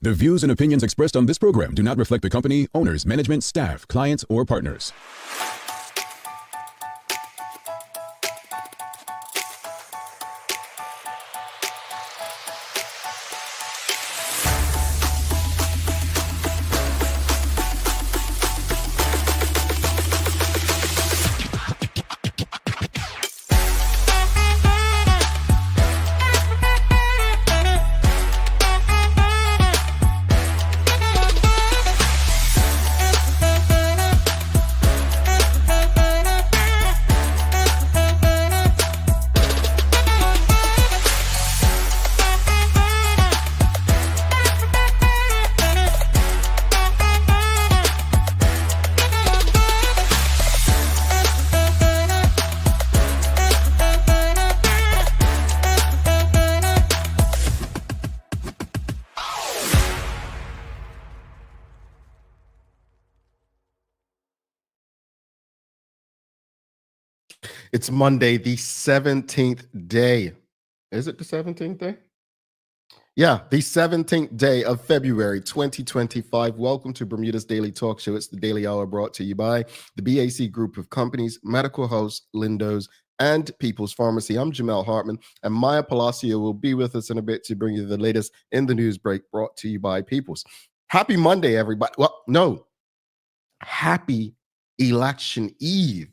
The views and opinions expressed on this program do not reflect the company, owners, management, staff, clients, or partners. It's Monday, the 17th day. Is it the 17th day? Yeah, the 17th day of February 2025. Welcome to Bermuda's Daily Talk Show. It's the Daily Hour brought to you by the BAC Group of Companies, Medical House, Lindos, and People's Pharmacy. I'm Jamel Hartman, and Maya Palacio will be with us in a bit to bring you the latest in the news break brought to you by People's. Happy Monday, everybody. Well, no, happy Election Eve,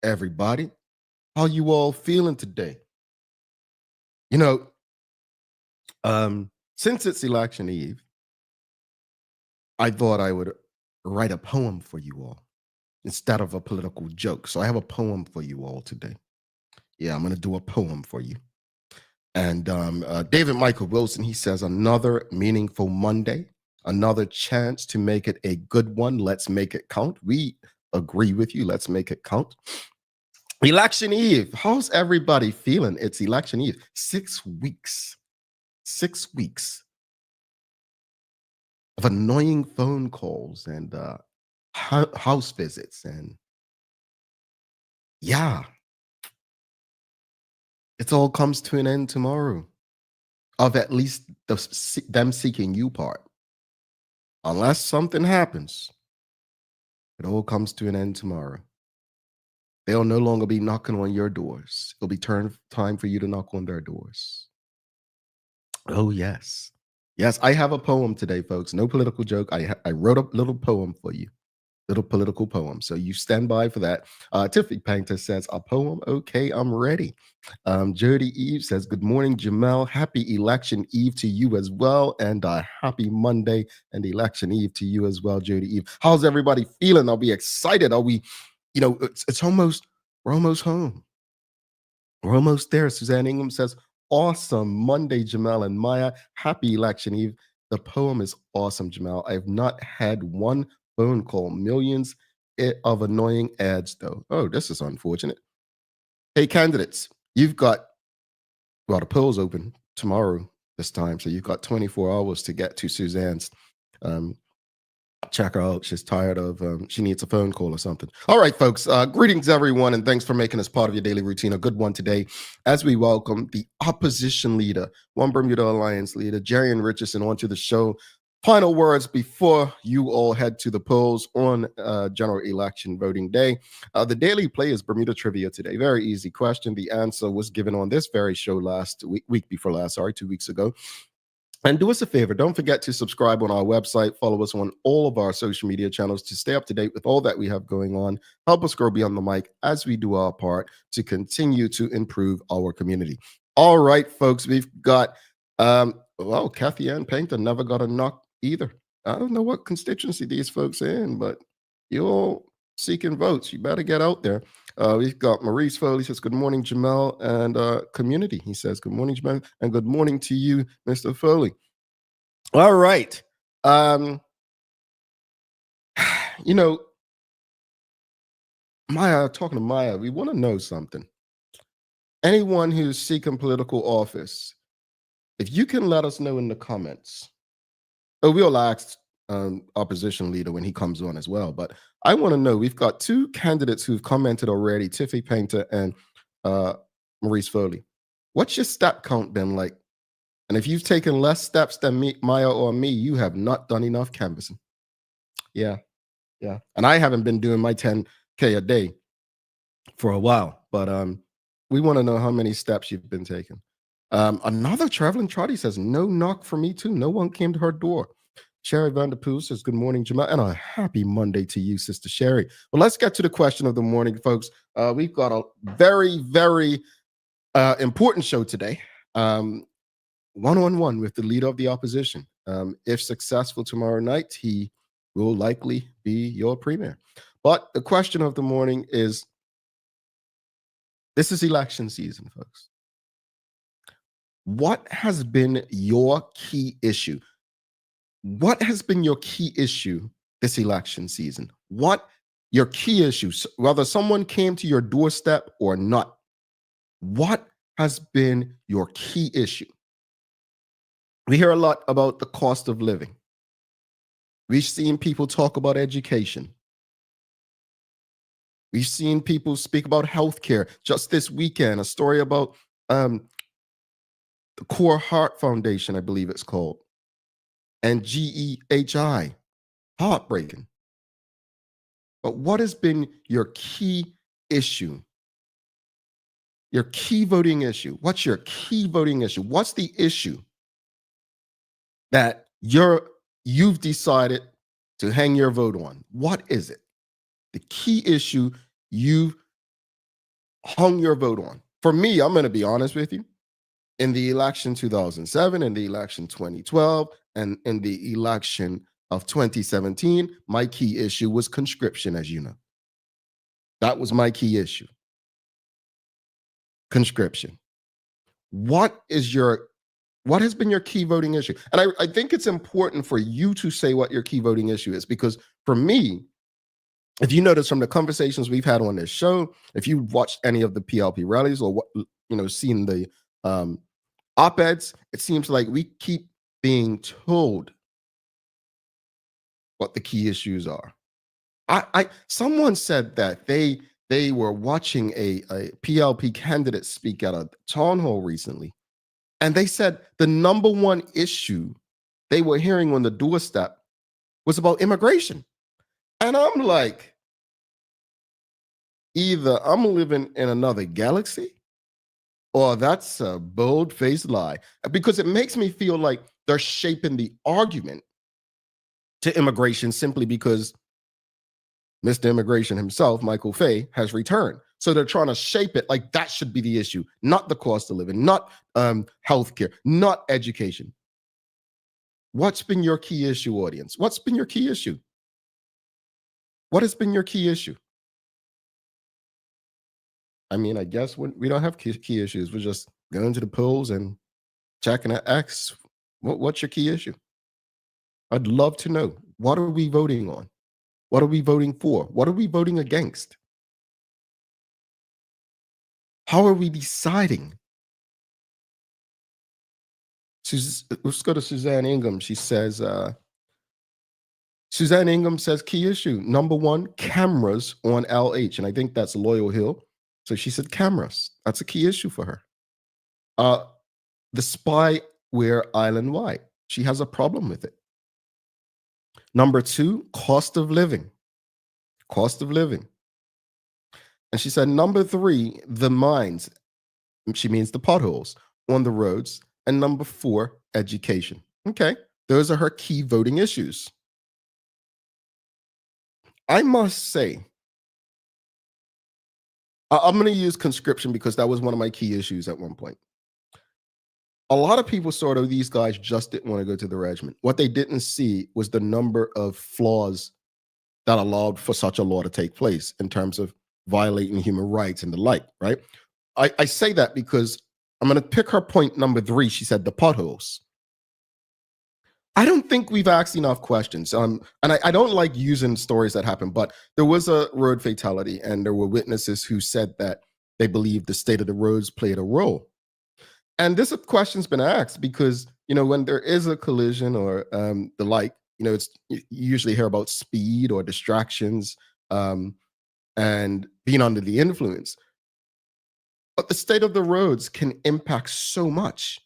everybody. How you all feeling today? You know, since it's Election Eve, I thought I would write a poem for you all instead of a political joke. So I have a poem for you all today. Yeah, I'm going to do a poem for you. And David Michael Wilson, he says, another meaningful Monday, another chance to make it a good one. Let's make it count. We agree with you. Let's make it count. Election Eve. How's everybody feeling? It's Election Eve. 6 weeks. 6 weeks of annoying phone calls and house visits. And yeah, it all comes to an end tomorrow. Of at least them seeking you part. Unless something happens, it all comes to an end tomorrow. They'll no longer be knocking on your doors. It'll be time for you to knock on their doors. Oh, yes. Yes, I have a poem today, folks. No political joke. I wrote a little poem for you. Little political poem. So you stand by for that. Tiffany Painter says, a poem? Okay, I'm ready. Jody Eve says, good morning, Jamel. Happy Election Eve to you as well. And happy Monday and Election Eve to you as well, Jody Eve. How's everybody feeling? I'll be excited. Are we... You know, we're almost home. We're almost there. Suzanne Ingham says, awesome Monday, Jamel and Maya. Happy Election Eve. The poem is awesome, Jamel. I have not had one phone call. Millions of annoying ads, though. Oh, this is unfortunate. Hey, candidates, you've got, well, the polls open tomorrow this time, so you've got 24 hours to get to Suzanne's. Check her out. She's tired of, she needs a phone call or something. All right, folks, greetings, everyone, and thanks for making this part of your daily routine. A good one today as we welcome the opposition leader, One Bermuda Alliance leader, Jarion Richardson, onto the show. Final words before you all head to the polls on general election voting day. The daily play is Bermuda Trivia today. Very easy question. The answer was given on this very show week before last, 2 weeks ago. And do us a favor, don't forget to subscribe on our website, follow us on all of our social media channels to stay up to date with all that we have going on. Help us grow beyond the mic as we do our part to continue to improve our community. All right, folks, we've got, well, Kathy Ann Painter never got a knock either. I don't know what constituency these folks are in, but you're all seeking votes. You better get out there. We've got Maurice Foley says, good morning, Jamel, and community. He says, good morning, Jamel, and good morning to you, Mr. Foley. All right. You know, Maya, talking to Maya, we want to know something. Anyone who's seeking political office, if you can let us know in the comments, we'll ask opposition leader when he comes on as well. But I want to know, we've got two candidates who've commented already, Tiffany Painter and Maurice Foley. What's your stat count been like And if you've taken less steps than me, Maya or me, you have not done enough canvassing. Yeah. Yeah. And I haven't been doing my 10K a day for a while, but we want to know how many steps you've been taking. Another traveling trotty says, no knock for me too. No one came to her door. Sherry Vanderpool says, good morning, Jamal, and a happy Monday to you, Sister Sherry. Well, let's get to the question of the morning, folks. We've got a very, very important show today. One-on-one with the leader of the opposition. If successful tomorrow night, he will likely be your premier. But the question of the morning is, this is election season, folks. What has been your key issue? What has been your key issue this election season? What your key issues, whether someone came to your doorstep or not, what has been your key issue? We hear a lot about the cost of living. We've seen people talk about education. We've seen people speak about healthcare. Just this weekend, a story about the Core Heart Foundation, I believe it's called, and GEHI. Heartbreaking. But what has been your key issue? Your key voting issue? What's your key voting issue? What's the issue that you've decided to hang your vote on? What is it? The key issue you've hung your vote on. For me, I'm going to be honest with you. In the election 2007, in the election 2012, and in the election of 2017, my key issue was conscription, as you know. That was my key issue. Conscription. What has been your key voting issue? And I think it's important for you to say what your key voting issue is, because for me, if you notice from the conversations we've had on this show, if you watched any of the PLP rallies or seen the op-eds, it seems like we keep being told what the key issues are. Someone said that they were watching a PLP candidate speak at a town hall recently, and they said the number one issue they were hearing on the doorstep was about immigration. And I'm like, either I'm living in another galaxy or that's a bold-faced lie, because it makes me feel like they're shaping the argument to immigration simply because Mr. Immigration himself, Michael Fay, has returned. So they're trying to shape it like that should be the issue, not the cost of living, not healthcare, not education. What's been your key issue, audience? What's been your key issue? What has been your key issue? I mean, I guess we don't have key issues. We're just going to the polls and checking at X. What's your key issue? I'd love to know. What are we voting on? What are we voting for? What are we voting against? How are we deciding? Let's go to Suzanne Ingham. She says, Suzanne Ingham says, key issue, number one, cameras on LH. And I think that's Loyal Hill. So she said cameras. That's a key issue for her. The spyware island-wide. She has a problem with it. Number two, cost of living. Cost of living. And she said, number three, the mines. She means the potholes on the roads. And number four, education. Okay, those are her key voting issues. I must say, I'm going to use conscription because that was one of my key issues at one point. A lot of people sort of, these guys just didn't want to go to the regiment. What they didn't see was the number of flaws that allowed for such a law to take place in terms of violating human rights and the like, right? I say that because I'm going to pick her point number three. She said the potholes. I don't think we've asked enough questions. And I don't like using stories that happen, but there was a road fatality and there were witnesses who said that they believe the state of the roads played a role. And this question's been asked because, when there is a collision or the like, you usually hear about speed or distractions and being under the influence. But the state of the roads can impact so much.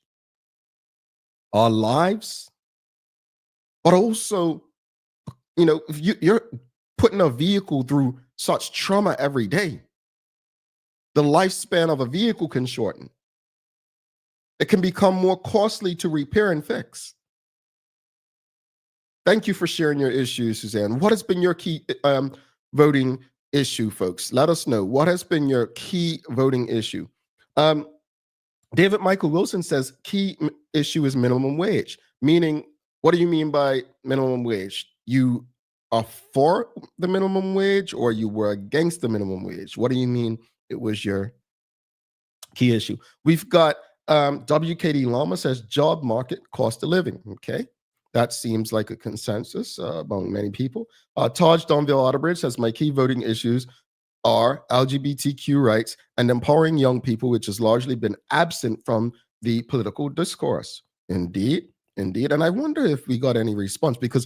our lives, but also, if you're putting a vehicle through such trauma every day, the lifespan of a vehicle can shorten. It can become more costly to repair and fix. Thank you for sharing your issues, Suzanne. What has been your key voting issue, folks? Let us know. What has been your key voting issue? David Michael Wilson says key issue is minimum wage. Meaning, what do you mean by minimum wage? You are for the minimum wage or you were against the minimum wage? What do you mean it was your key issue? We've got WKD Lama says job market, cost of living. Okay. That seems like a consensus among many people. Taj Donville Otterbridge says my key voting issues are LGBTQ rights and empowering young people, which has largely been absent from the political discourse. Indeed, indeed. And I wonder if we got any response, because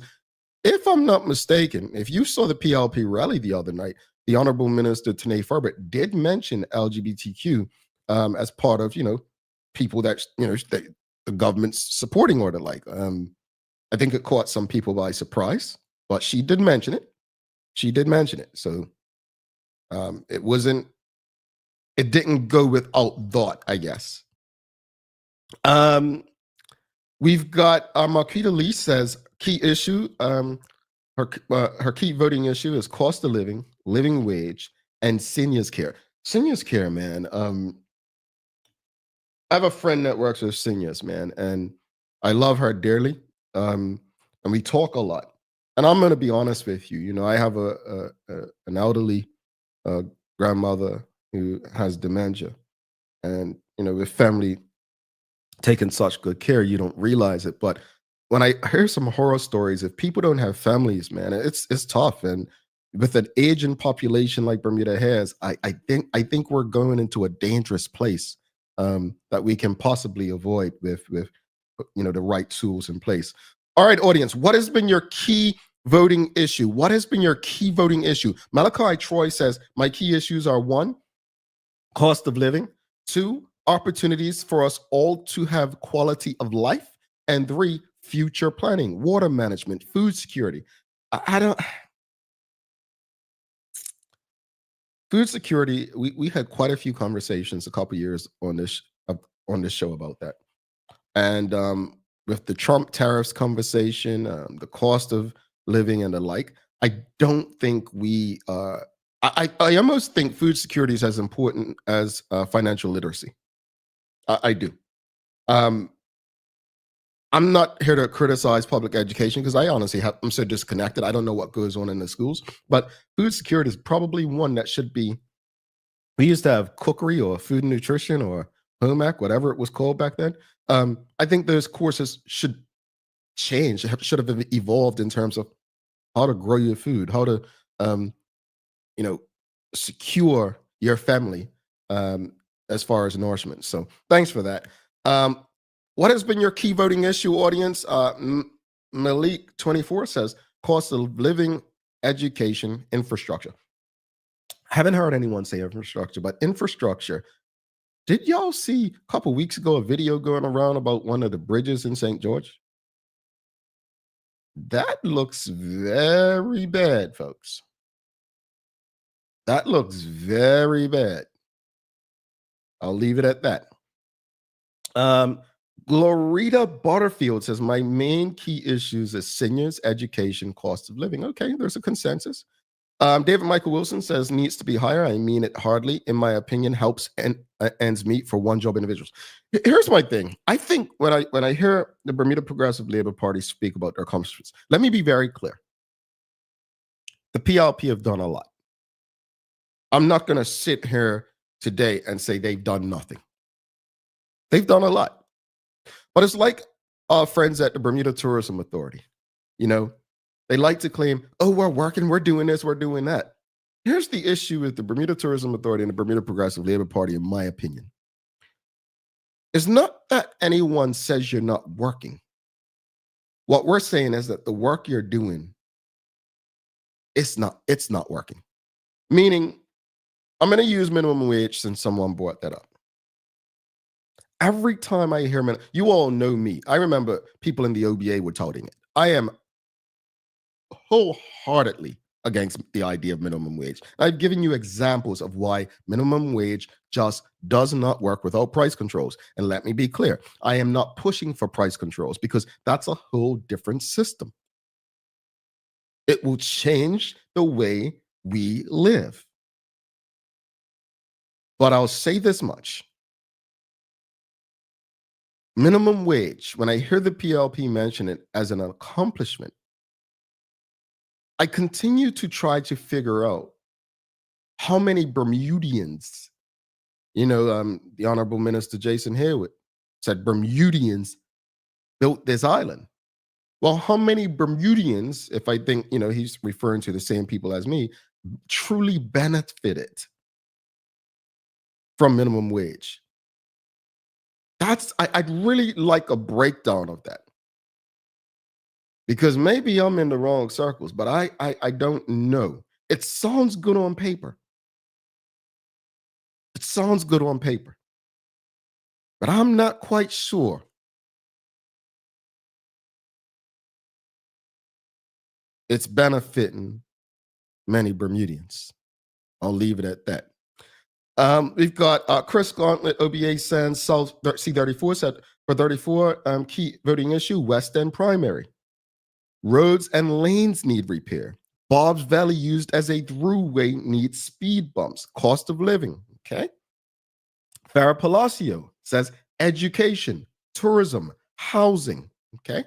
if I'm not mistaken, if you saw the PLP rally the other night, the Honorable Minister Tanae Furbert did mention LGBTQ as part of, people that, the government's supporting or the like. I think it caught some people by surprise, but she did mention it. She did mention it. So it didn't go without thought, I guess. We've got Marquita Lee says key issue, her key voting issue is cost of living, living wage, and seniors care. Seniors care, man. I have a friend that works with seniors, man, and I love her dearly. And we talk a lot. And I'm going to be honest with you. I have an elderly grandmother who has dementia, and with family taking such good care, you don't realize it. But when I hear some horror stories, if people don't have families, man, it's tough. And with an aging population like Bermuda has, I think we're going into a dangerous place that we can possibly avoid with the right tools in place. All right, audience, what has been your key voting issue? What has been your key voting issue? Malachi Troy says, my key issues are 1, cost of living, 2, opportunities for us all to have quality of life, and 3, future planning, water management, food security. I don't. Food security. We had quite a few conversations a couple years on this show about that, and with the Trump tariffs conversation, the cost of living and the like, I don't think we. I almost think food security is as important as financial literacy. I do. I'm not here to criticize public education because I honestly I'm so disconnected. I don't know what goes on in the schools, but food security is probably one that should be. We used to have cookery or food and nutrition or home ec, whatever it was called back then. I think those courses should change, should have evolved in terms of how to grow your food, how to, secure your family as far as nourishment. So thanks for that. What has been your key voting issue, audience? Malik24 says cost of living, education, infrastructure. Haven't heard anyone say infrastructure, but infrastructure. Did y'all see a couple weeks ago a video going around about one of the bridges in St. George? That looks very bad, folks. That looks very bad. I'll leave it at that. Glorita Butterfield says, my main key issues is seniors, education, cost of living. Okay, there's a consensus. David Michael Wilson says needs to be higher. I mean it hardly, in my opinion, helps ends meet for one job individuals. Here's my thing. I think when I hear the Bermuda Progressive Labor Party speak about their accomplishments, let me be very clear. The PLP have done a lot. I'm not going to sit here today and say they've done nothing. They've done a lot. But it's like our friends at the Bermuda Tourism Authority. They like to claim, oh, we're working, we're doing this, we're doing that. Here's the issue with the Bermuda Tourism Authority and the Bermuda Progressive Labor Party, in my opinion. It's not that anyone says you're not working. What we're saying is that the work you're doing, it's not working. Meaning, I'm going to use minimum wage since someone brought that up. Every time I hear you all know me. I remember people in the OBA were touting it. I am wholeheartedly against the idea of minimum wage. I've given you examples of why minimum wage just does not work without price controls. And let me be clear, I am not pushing for price controls because that's a whole different system. It will change the way we live. But I'll say this much. Minimum wage, when I hear the PLP mention it as an accomplishment, I continue to try to figure out how many Bermudians, the Honorable Minister Jason Haywood said Bermudians built this island. Well, how many Bermudians, if I think, he's referring to the same people as me, truly benefited from minimum wage? I'd really like a breakdown of that. Because maybe I'm in the wrong circles, but I don't know. It sounds good on paper. It sounds good on paper. But I'm not quite sure it's benefiting many Bermudians. I'll leave it at that. We've got Chris Gauntlet, OBA Sands, South C34 said for 34 key voting issue, West End primary. Roads and lanes need repair. Bob's Valley used as a throughway needs speed bumps. Cost of living. Okay. Farah Palacio says education, tourism, housing. Okay.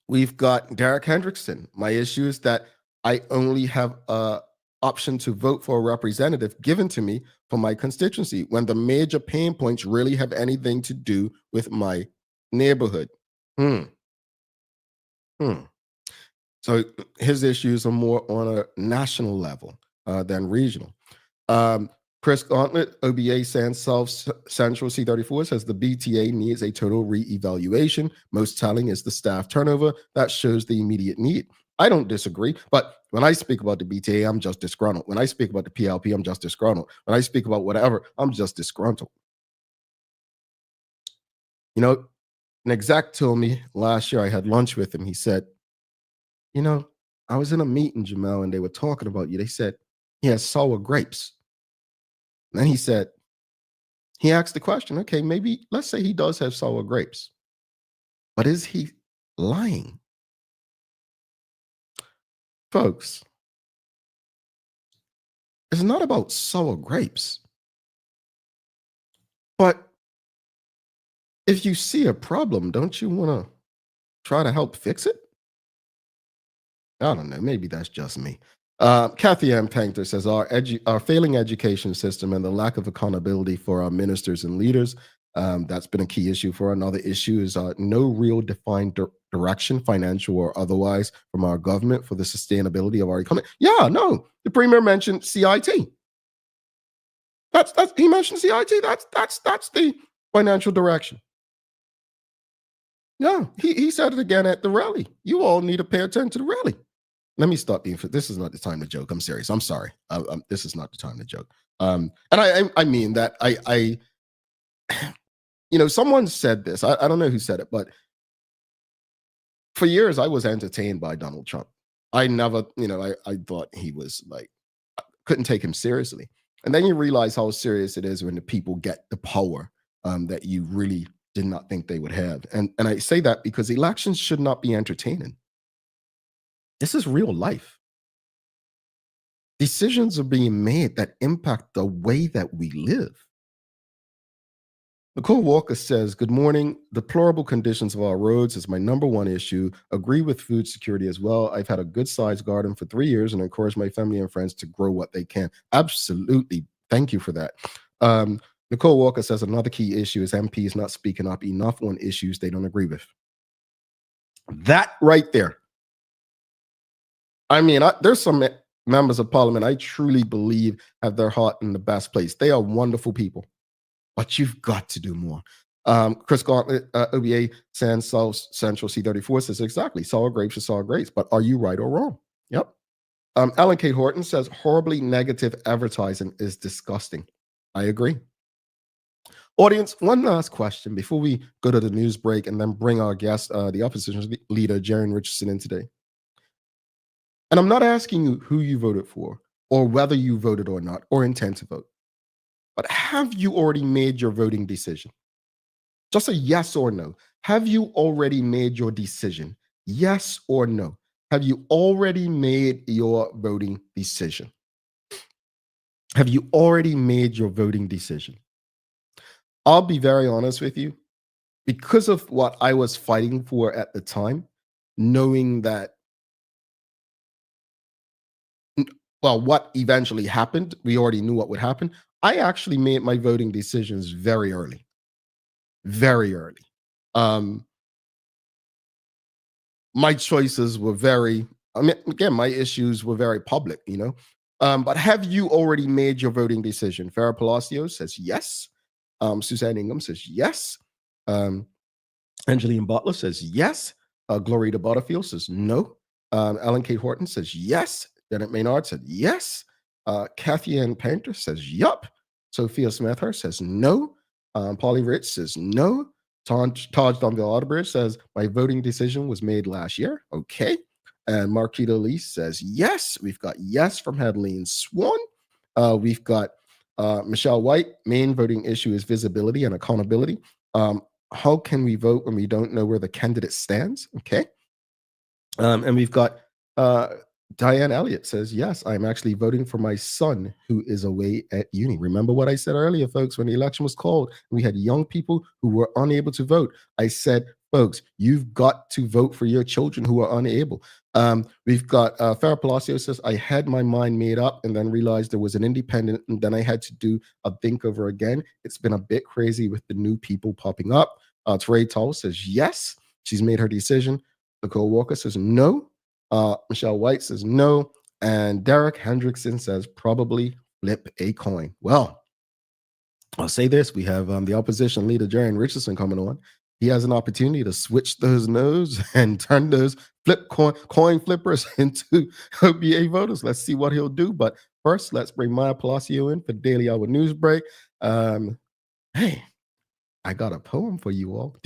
We've got Derek Hendrickson. My issue is that I only have an option to vote for a representative given to me for my constituency when the major pain points really have anything to do with my neighborhood. So his issues are more on a national level than regional. Chris Gauntlet, OBA Sands South Central C34 says the BTA needs a total re-evaluation. Most telling is the staff turnover. That shows the immediate need. I don't disagree, but when I speak about the BTA, I'm just disgruntled. When I speak about the PLP, I'm just disgruntled. When I speak about whatever, I'm just disgruntled. An exec told me last year, I had lunch with him. He said, I was in a meeting, Jamel, and they were talking about you. They said he has sour grapes. And then he asked the question, okay, maybe let's say he does have sour grapes, but is he lying? Folks, it's not about sour grapes. But if you see a problem, don't you want to try to help fix it? I don't know. Maybe that's just me. Kathy M. Painter says our failing education system and the lack of accountability for our ministers and leaders, that's been a key issue for another issue is no real defined direction, financial or otherwise, from our government for the sustainability of our economy. Yeah, no, the premier mentioned CIT. He mentioned CIT. That's the financial direction. Yeah, he said it again at the rally. You all need to pay attention to the rally. Let me stop being. This is not the time to joke. I'm serious. I'm sorry. This is not the time to joke. And I mean that. Someone said this. I don't know who said it, but for years I was entertained by Donald Trump. I never, I thought he was like, I couldn't take him seriously. And then you realize how serious it is when the people get the power that you really did not think they would have. And I say that because elections should not be entertaining. This is real life. Decisions are being made that impact the way that we live. Nicole Walker says, good morning. Deplorable conditions of our roads is my number one issue. Agree with food security as well. I've had a good sized garden for 3 years and encourage my family and friends to grow what they can. Absolutely. Thank you for that. Nicole Walker says another key issue is MPs not speaking up enough on issues they don't agree with. That right there. I mean, there's some members of parliament I truly believe have their heart in the best place. They are wonderful people, but you've got to do more. Chris Gauntlet, OBA Sands South Central C34 says exactly, sour grapes are sour grapes, but are you right or wrong? Yep. Alan K. Horton says horribly negative advertising is disgusting. I agree. Audience, one last question before we go to the news break and then bring our guest, the opposition leader, Jarion Richardson, in today. And I'm not asking you who you voted for or whether you voted or not or intend to vote, but have you already made your voting decision? Just a yes or no. Have you already made your decision? Yes or no? Have you already made your voting decision? Have you already made your voting decision? I'll be very honest with you. Because of what I was fighting for at the time, knowing that, well, what eventually happened, we already knew what would happen. I actually made my voting decisions very early. Very early. My choices were very, I mean, again, my issues were very public, you know. But have you already made your voting decision? Farrah Palacio says yes. Suzanne Ingham says yes. Angeline Butler says yes. Gloria Butterfield says no. Ellen Kate Horton says yes. Janet Maynard said yes. Kathy Ann Painter says yup. Sophia Smithhurst says no. Polly Rich says no. Taj Donville Audibridge says my voting decision was made last year. Okay. And Marquita Lee says yes. We've got yes from Headleen Swan. We've got Michelle White. Main voting issue is visibility and accountability. How can we vote when we don't know where the candidate stands? Okay. And we've got Diane Elliott says, yes, I'm actually voting for my son who is away at uni. Remember what I said earlier, folks, when the election was called, we had young people who were unable to vote. I said, folks, you've got to vote for your children who are unable. We've got Farrah Palacio says, I had my mind made up and then realized there was an independent and then I had to do a think over again. It's been a bit crazy with the new people popping up. Teray Tull says, yes, she's made her decision. Nicole Walker says, no. Michelle White says no. And Derek Hendrickson says probably flip a coin. Well, I'll say this. We have the opposition leader, Jeran Richardson, coming on. He has an opportunity to switch those nodes and turn those coin flippers into OBA voters. Let's see what he'll do. But first, let's bring Maya Palacio in for Daily Hour News Break. Hey, I got a poem for you all.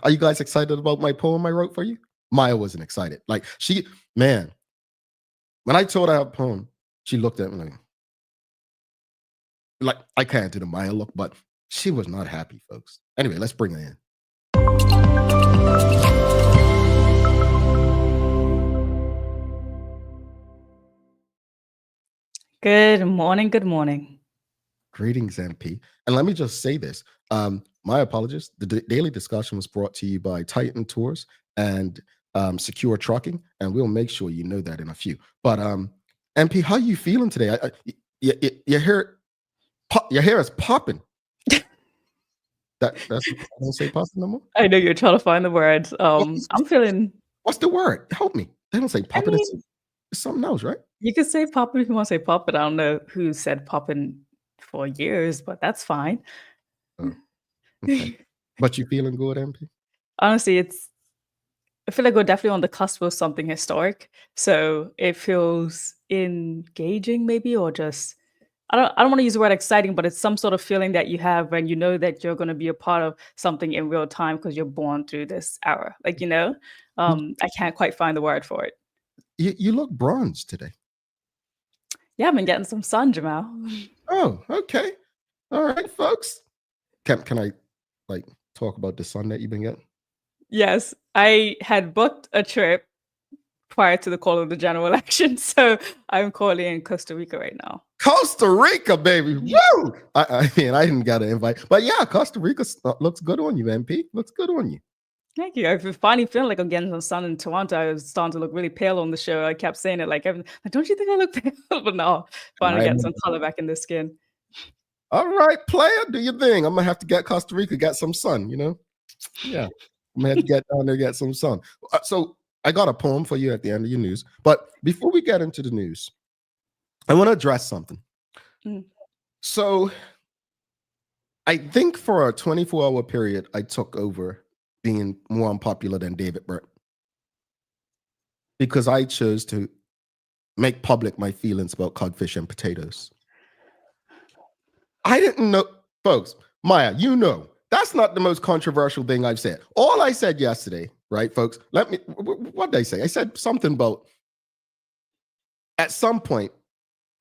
Are you guys excited about my poem I wrote for you? Maya wasn't excited. Like man, when I told her a poem, she looked at me like I can't do the Maya look, but she was not happy, folks. Anyway, let's bring her in. Good morning. Good morning. Greetings, MP. And let me just say this. My apologies. The daily discussion was brought to you by Titan Tours and Secure Trucking, and we'll make sure you know that in a few. But MP, how you feeling today? Your hair is popping. That's I don't say popping no more. I know you're trying to find the words. I'm feeling. What's the word? Help me. They don't say popping. I mean, it's something else, right? You can say popping if you want to say popping. I don't know who said popping for years, but that's fine. Oh, okay. But you feeling good, MP? Honestly, I feel like we're definitely on the cusp of something historic. So it feels engaging, maybe, or just I don't want to use the word exciting, but it's some sort of feeling that you have when you know that you're going to be a part of something in real time because you're born through this era. Like, I can't quite find the word for it. You look bronzed today. Yeah, I've been getting some sun, Jamal. Oh, okay. All right, folks. Can I talk about the sun that you've been getting? Yes, I had booked a trip prior to the call of the general election, so I'm calling in Costa Rica right now. Costa Rica, baby. Woo! I mean, I didn't get an invite, but yeah, Costa Rica looks good on you, MP. Looks good on you. Thank you. I've finally feeling like I'm getting some sun in Toronto. I was starting to look really pale on the show. I kept saying it like, don't you think I look pale? But no, finally getting some color back in the skin. All right, player, do your thing. I'm gonna have to get Costa Rica, get some sun, Yeah, I'm gonna have to get down there, get some sun. So I got a poem for you at the end of your news. But before we get into the news, I want to address something. So I think for a 24-hour period, I took over being more unpopular than David Burt because I chose to make public my feelings about codfish and potatoes. I didn't know, folks, Maya, you know, that's not the most controversial thing I've said. All I said yesterday, right, folks? What did I say? I said something about at some point,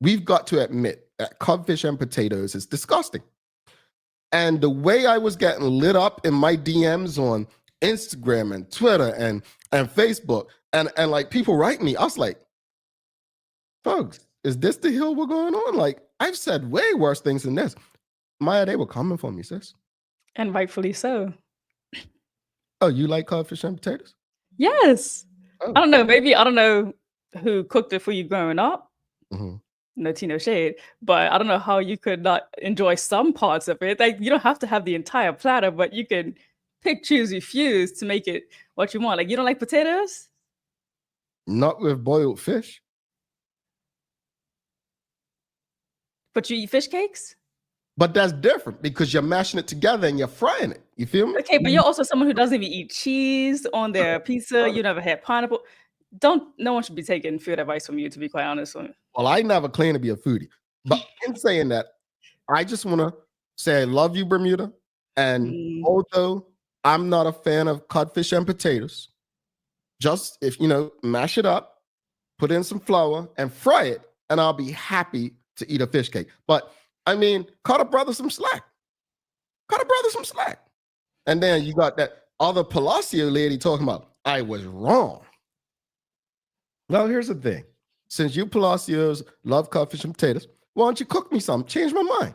we've got to admit that codfish and potatoes is disgusting. And the way I was getting lit up in my DMs on Instagram and Twitter and Facebook, and like people write me, I was like, folks, is this the hill we're going on? Like, I've said way worse things than this. Maya, they were coming for me, sis. And rightfully so. Oh, you like codfish and potatoes? Yes. Oh. I don't know. Maybe I don't know who cooked it for you growing up. Mm-hmm. No tea, no shade. But I don't know how you could not enjoy some parts of it. Like, you don't have to have the entire platter, but you can pick, choose, refuse to make it what you want. Like, you don't like potatoes? Not with boiled fish. But you eat fish cakes? But that's different because you're mashing it together and you're frying it. You feel me? Okay, but you're also someone who doesn't even eat cheese on their pizza. You never had pineapple. No one should be taking food advice from you, to be quite honest with you. Well, I never claim to be a foodie. But in saying that, I just want to say I love you, Bermuda. And although I'm not a fan of codfish and potatoes, just if, mash it up, put in some flour and fry it, and I'll be happy to eat a fish cake. But I mean, cut a brother some slack. And then you got that other Palacio lady talking about, I was wrong. Now, here's the thing. Since you Palacios love codfish and potatoes, why don't you cook me some? Change my mind.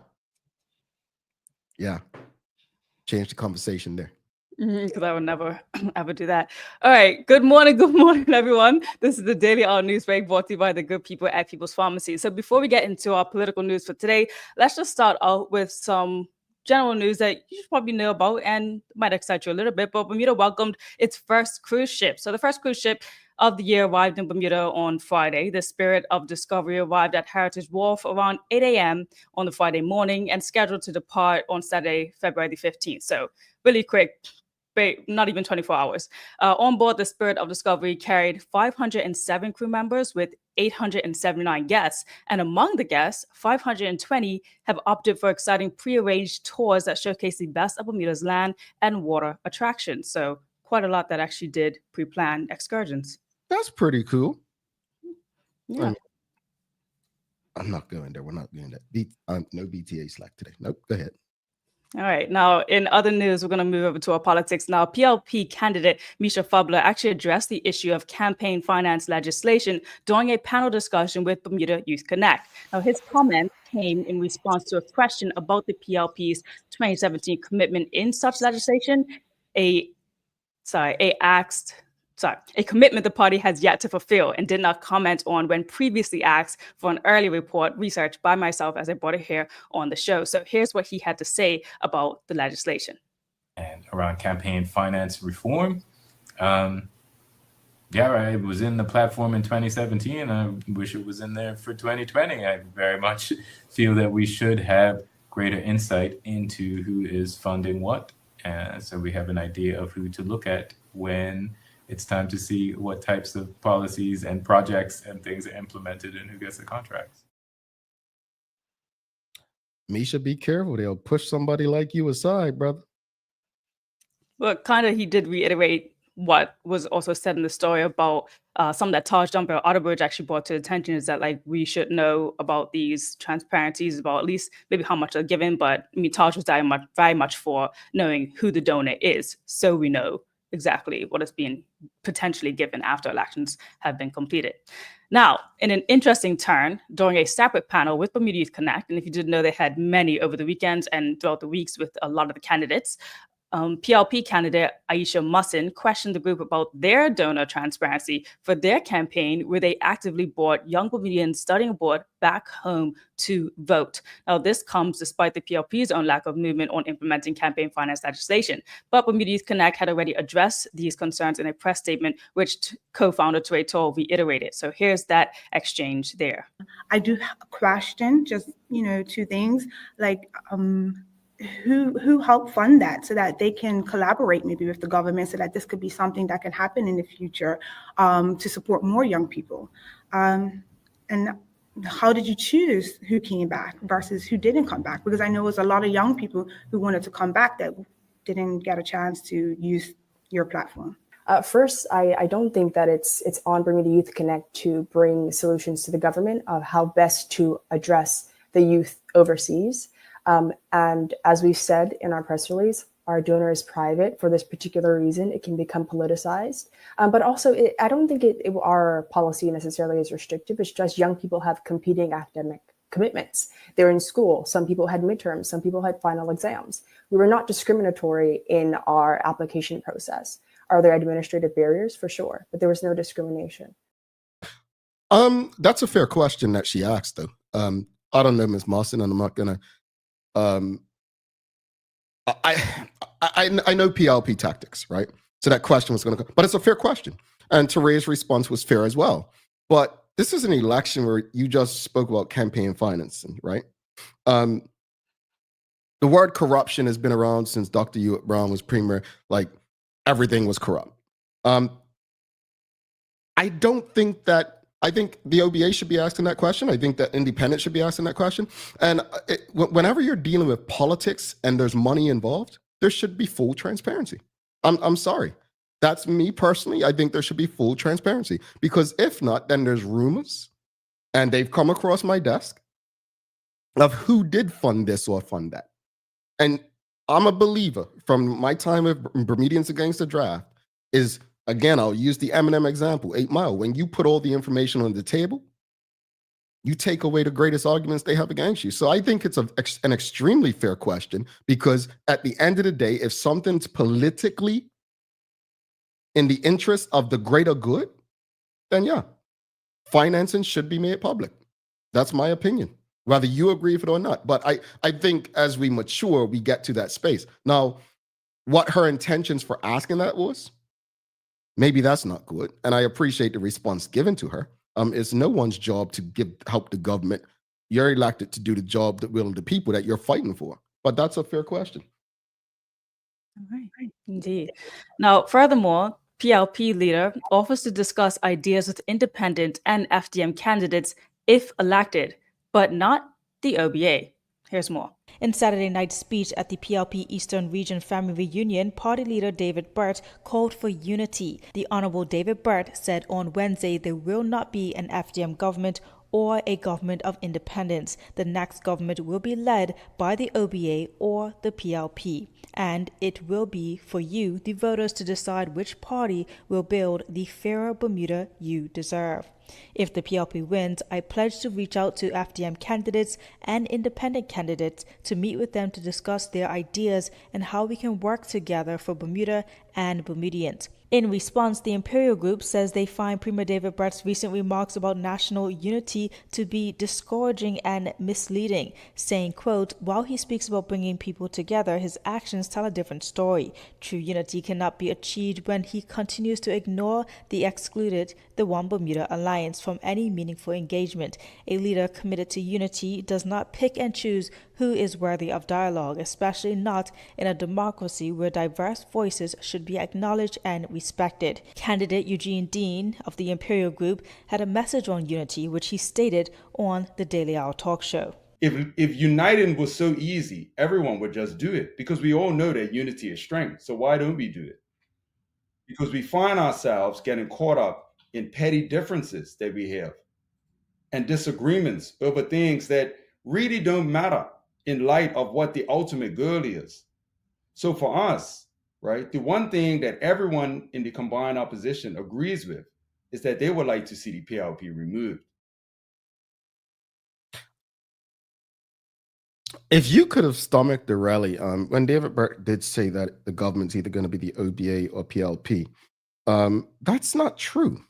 Yeah. Change the conversation there. Because I would never, ever do that. All right. Good morning, everyone. This is the Daily Hour News Break brought to you by the good people at People's Pharmacy. So before we get into our political news for today, let's just start out with some general news that you should probably know about and might excite you a little bit. But Bermuda welcomed its first cruise ship. So the first cruise ship of the year arrived in Bermuda on Friday. The Spirit of Discovery arrived at Heritage Wharf around 8 a.m. on the Friday morning and scheduled to depart on Saturday, February the 15th. So really quick, not even 24 hours. On board, the Spirit of Discovery carried 507 crew members with 879 guests. And among the guests, 520 have opted for exciting prearranged tours that showcase the best of Bermuda's land and water attractions. So quite a lot that actually did pre-planned excursions. That's pretty cool. Yeah. I'm not going there. We're not doing that. No BTA Slack today. Nope. Go ahead. All right. Now, in other news, we're going to move over to our politics. Now, PLP candidate Misha Fubler actually addressed the issue of campaign finance legislation during a panel discussion with Bermuda Youth Connect. Now, his comment came in response to a question about the PLP's 2017 commitment in such legislation. A commitment the party has yet to fulfill, and did not comment on when previously asked for an early report researched by myself as I brought it here on the show. So here's what he had to say about the legislation. And around campaign finance reform. It was in the platform in 2017. I wish it was in there for 2020. I very much feel that we should have greater insight into who is funding what. So we have an idea of who to look at when it's time to see what types of policies and projects and things are implemented and who gets the contracts. Misha, be careful. They'll push somebody like you aside, brother. Well, kind of, he did reiterate what was also said in the story about some that Taj Jumper Otterbridge actually brought to attention, is that like we should know about these transparencies, about at least maybe how much they're given. But I mean, Taj was very much for knowing who the donor is, so we know exactly what is being potentially given after elections have been completed. Now, in an interesting turn, during a separate panel with Bermuda Youth Connect, and if you didn't know, they had many over the weekends and throughout the weeks with a lot of the candidates, PLP candidate Aisha Mussin questioned the group about their donor transparency for their campaign, where they actively brought young Bermudians studying abroad back home to vote. Now, this comes despite the PLP's own lack of movement on implementing campaign finance legislation. But Bermuda Youth Connect had already addressed these concerns in a press statement, which co-founder Turay Toll reiterated. So here's that exchange there. I do question just, two things, like who helped fund that so that they can collaborate maybe with the government so that this could be something that can happen in the future to support more young people. And how did you choose who came back versus who didn't come back? Because I know it's a lot of young people who wanted to come back that didn't get a chance to use your platform. First, I don't think that it's on Bermuda Youth Connect to bring solutions to the government of how best to address the youth overseas. And as we've said in our press release, our donor is private for this particular reason. It can become politicized. But also, I don't think our policy necessarily is restrictive. It's just young people have competing academic commitments. They're in school. Some people had midterms. Some people had final exams. We were not discriminatory in our application process. Are there administrative barriers? For sure. But there was no discrimination. That's a fair question that she asked, though. I don't know, Ms. Mawson, and I'm not going to... I know PLP tactics, right? So that question was going to go, but it's a fair question. And Terea's response was fair as well. But this is an election where you just spoke about campaign financing, right? The word corruption has been around since Dr. Hewitt Brown was premier. Like, everything was corrupt. I think the OBA should be asking that question. I think that independent should be asking that question. And whenever you're dealing with politics and there's money involved, there should be full transparency. I'm sorry. That's me personally. I think there should be full transparency, because if not, then there's rumors, and they've come across my desk, of who did fund this or fund that. And I'm a believer from my time with Bermudians Against the Draft is, again, I'll use the Eminem example, 8 Mile. When you put all the information on the table, you take away the greatest arguments they have against you. So I think it's an extremely fair question, because at the end of the day, if something's politically in the interest of the greater good, then yeah, financing should be made public. That's my opinion, whether you agree with it or not. But I think as we mature, we get to that space. Now, what her intentions for asking that was, maybe that's not good. And I appreciate the response given to her. It's no one's job to help the government. You're elected to do the job that will the people that you're fighting for. But that's a fair question. All right. Indeed. Now, furthermore, PLP leader offers to discuss ideas with independent and FDM candidates if elected, but not the OBA. Here's more. In Saturday night's speech at the PLP Eastern Region Family Reunion, party leader David Burt called for unity. The Honorable David Burt said on Wednesday there will not be an FDM government or a government of independence. The next government will be led by the OBA or the PLP, and it will be for you, the voters, to decide which party will build the fairer Bermuda you deserve. If the PLP wins, I pledge to reach out to FDM candidates and independent candidates to meet with them to discuss their ideas and how we can work together for Bermuda and Bermudians. In response, the Imperial Group says they find Premier David Burt's recent remarks about national unity to be discouraging and misleading, saying, quote, while he speaks about bringing people together, his actions tell a different story. True unity cannot be achieved when he continues to ignore the excluded, the One Bermuda Alliance, from any meaningful engagement. A leader committed to unity does not pick and choose who is worthy of dialogue, especially not in a democracy where diverse voices should be acknowledged and respected. Candidate Eugene Dean of the Imperial Group had a message on unity, which he stated on the Daily Hour talk show. If uniting was so easy, everyone would just do it, because we all know that unity is strength. So why don't we do it? Because we find ourselves getting caught up in petty differences that we have and disagreements over things that really don't matter in light of what the ultimate goal is. So for us, right, the one thing that everyone in the combined opposition agrees with is that they would like to see the PLP removed. If you could have stomached the rally, when David Burt did say that the government's either going to be the OBA or PLP, that's not true.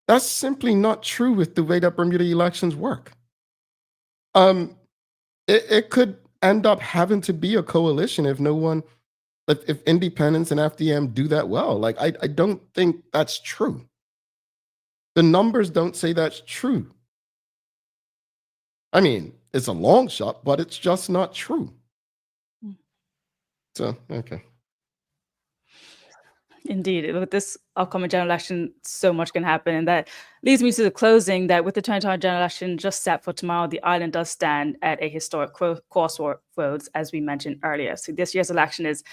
That's simply not true with the way that Bermuda elections work. It could end up having to be a coalition if if independents and FDM do that well. Like, I don't think that's true. The numbers don't say that's true. I mean, it's a long shot, but it's just not true. So, okay. Indeed, with this upcoming general election, so much can happen. And that leads me to the closing that with the 2020 general election just set for tomorrow, the island does stand at a historic crossroads, as we mentioned earlier. So this year's election is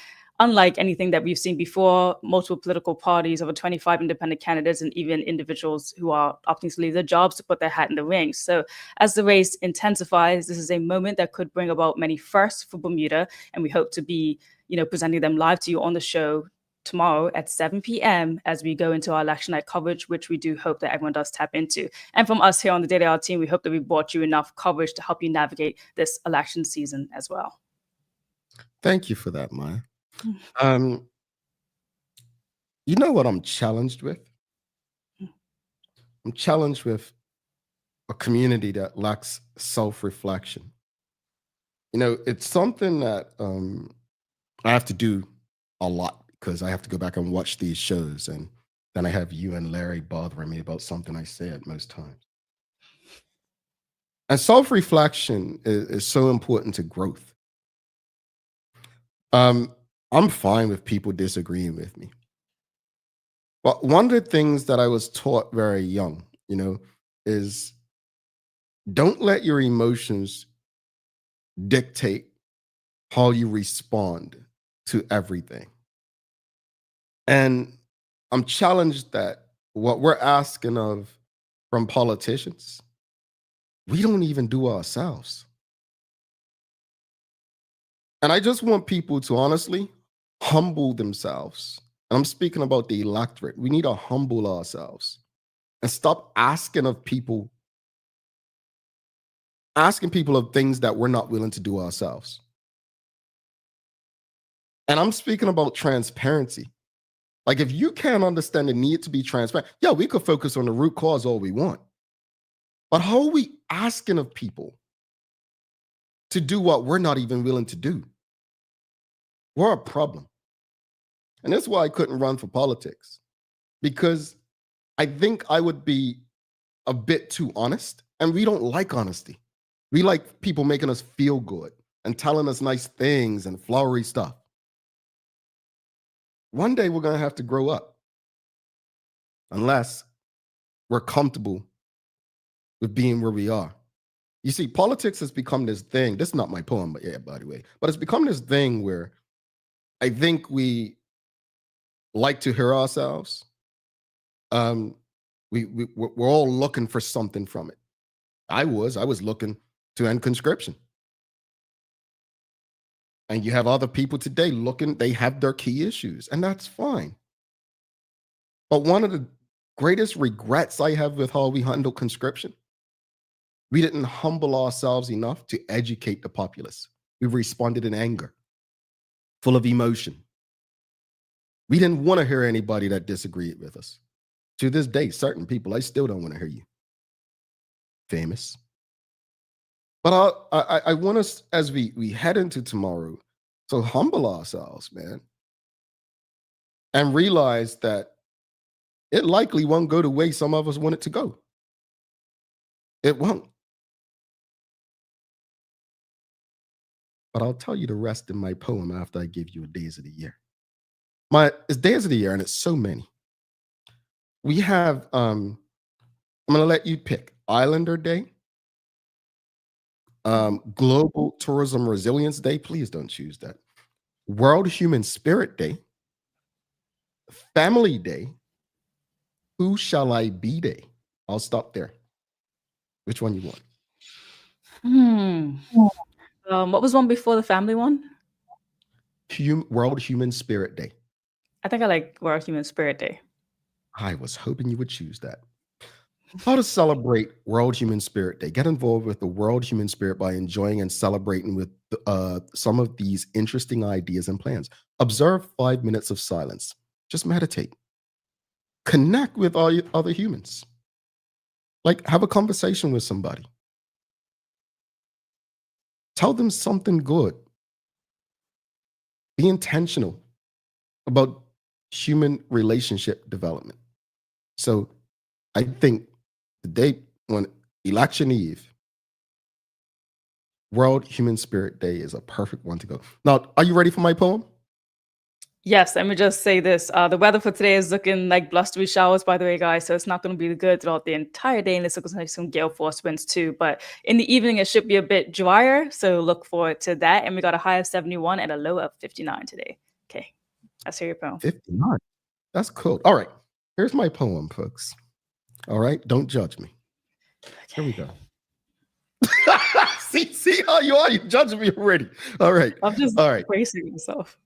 unlike anything that we've seen before. Multiple political parties, over 25 independent candidates, and even individuals who are opting to leave their jobs to put their hat in the ring. So as the race intensifies, this is a moment that could bring about many firsts for Bermuda. And we hope to be, presenting them live to you on the show tomorrow at 7 p.m. as we go into our election night coverage, which we do hope that everyone does tap into. And from us here on the Daily Hour team, we hope that we brought you enough coverage to help you navigate this election season as well. Thank you for that, Maya. You know what I'm challenged with? I'm challenged with a community that lacks self-reflection. It's something that I have to do a lot because I have to go back and watch these shows, and then I have you and Larry bothering me about something I said most times. And self-reflection is so important to growth. I'm fine with people disagreeing with me. But one of the things that I was taught very young, is don't let your emotions dictate how you respond to everything. And I'm challenged that what we're asking from politicians, we don't even do ourselves. And I just want people to honestly humble themselves. And I'm speaking about the electorate. We need to humble ourselves and stop asking people of things that we're not willing to do ourselves. And I'm speaking about transparency. Like, if you can't understand the need to be transparent, we could focus on the root cause all we want. But how are we asking of people to do what we're not even willing to do? We're a problem. And that's why I couldn't run for politics, because I think I would be a bit too honest, and we don't like honesty. We like people making us feel good and telling us nice things and flowery stuff. One day we're going to have to grow up, unless we're comfortable with being where we are. You see, politics has become this thing. This is not my poem, but by the way. But it's become this thing where I think we like to hear ourselves. We're all looking for something from it. I was looking to end conscription. And you have other people today they have their key issues, and that's fine. But one of the greatest regrets I have with how we handle conscription, we didn't humble ourselves enough to educate the populace. We responded in anger, full of emotion. We didn't want to hear anybody that disagreed with us. To this day, certain people, I still don't want to hear you. Famous. But I want us, as we head into tomorrow, to humble ourselves, man, and realize that it likely won't go the way some of us want it to go. It won't. But I'll tell you the rest in my poem after I give you a days of the year. It's days of the year, and it's so many. We have, I'm going to let you pick Islander Day, Global Tourism Resilience Day. Please don't choose that. World Human Spirit Day, Family Day, Who Shall I Be Day. I'll stop there. Which one you want? What was one before the family one? World Human Spirit Day. I think I like World Human Spirit Day. I was hoping you would choose that. How to celebrate World Human Spirit Day. Get involved with the World Human Spirit by enjoying and celebrating with some of these interesting ideas and plans. Observe 5 minutes of silence. Just meditate. Connect with all other humans. Like, have a conversation with somebody. Tell them something good. Be intentional about human relationship development. So I think the day when election eve, World Human Spirit Day is a perfect one to go. Now, are you ready for my poem? Yes, let me just say this. The weather for today is looking like blustery showers, by the way, guys. So it's not going to be good throughout the entire day. And it's looking like some gale force winds too. But in the evening, it should be a bit drier. So look forward to that. And we got a high of 71 and a low of 59 today. Okay, let's hear your poem. 59. That's cool. All right. Here's my poem, folks. All right. Don't judge me. Here we go. see how you are. You're judging me already. All right. I'm just All right. bracing myself.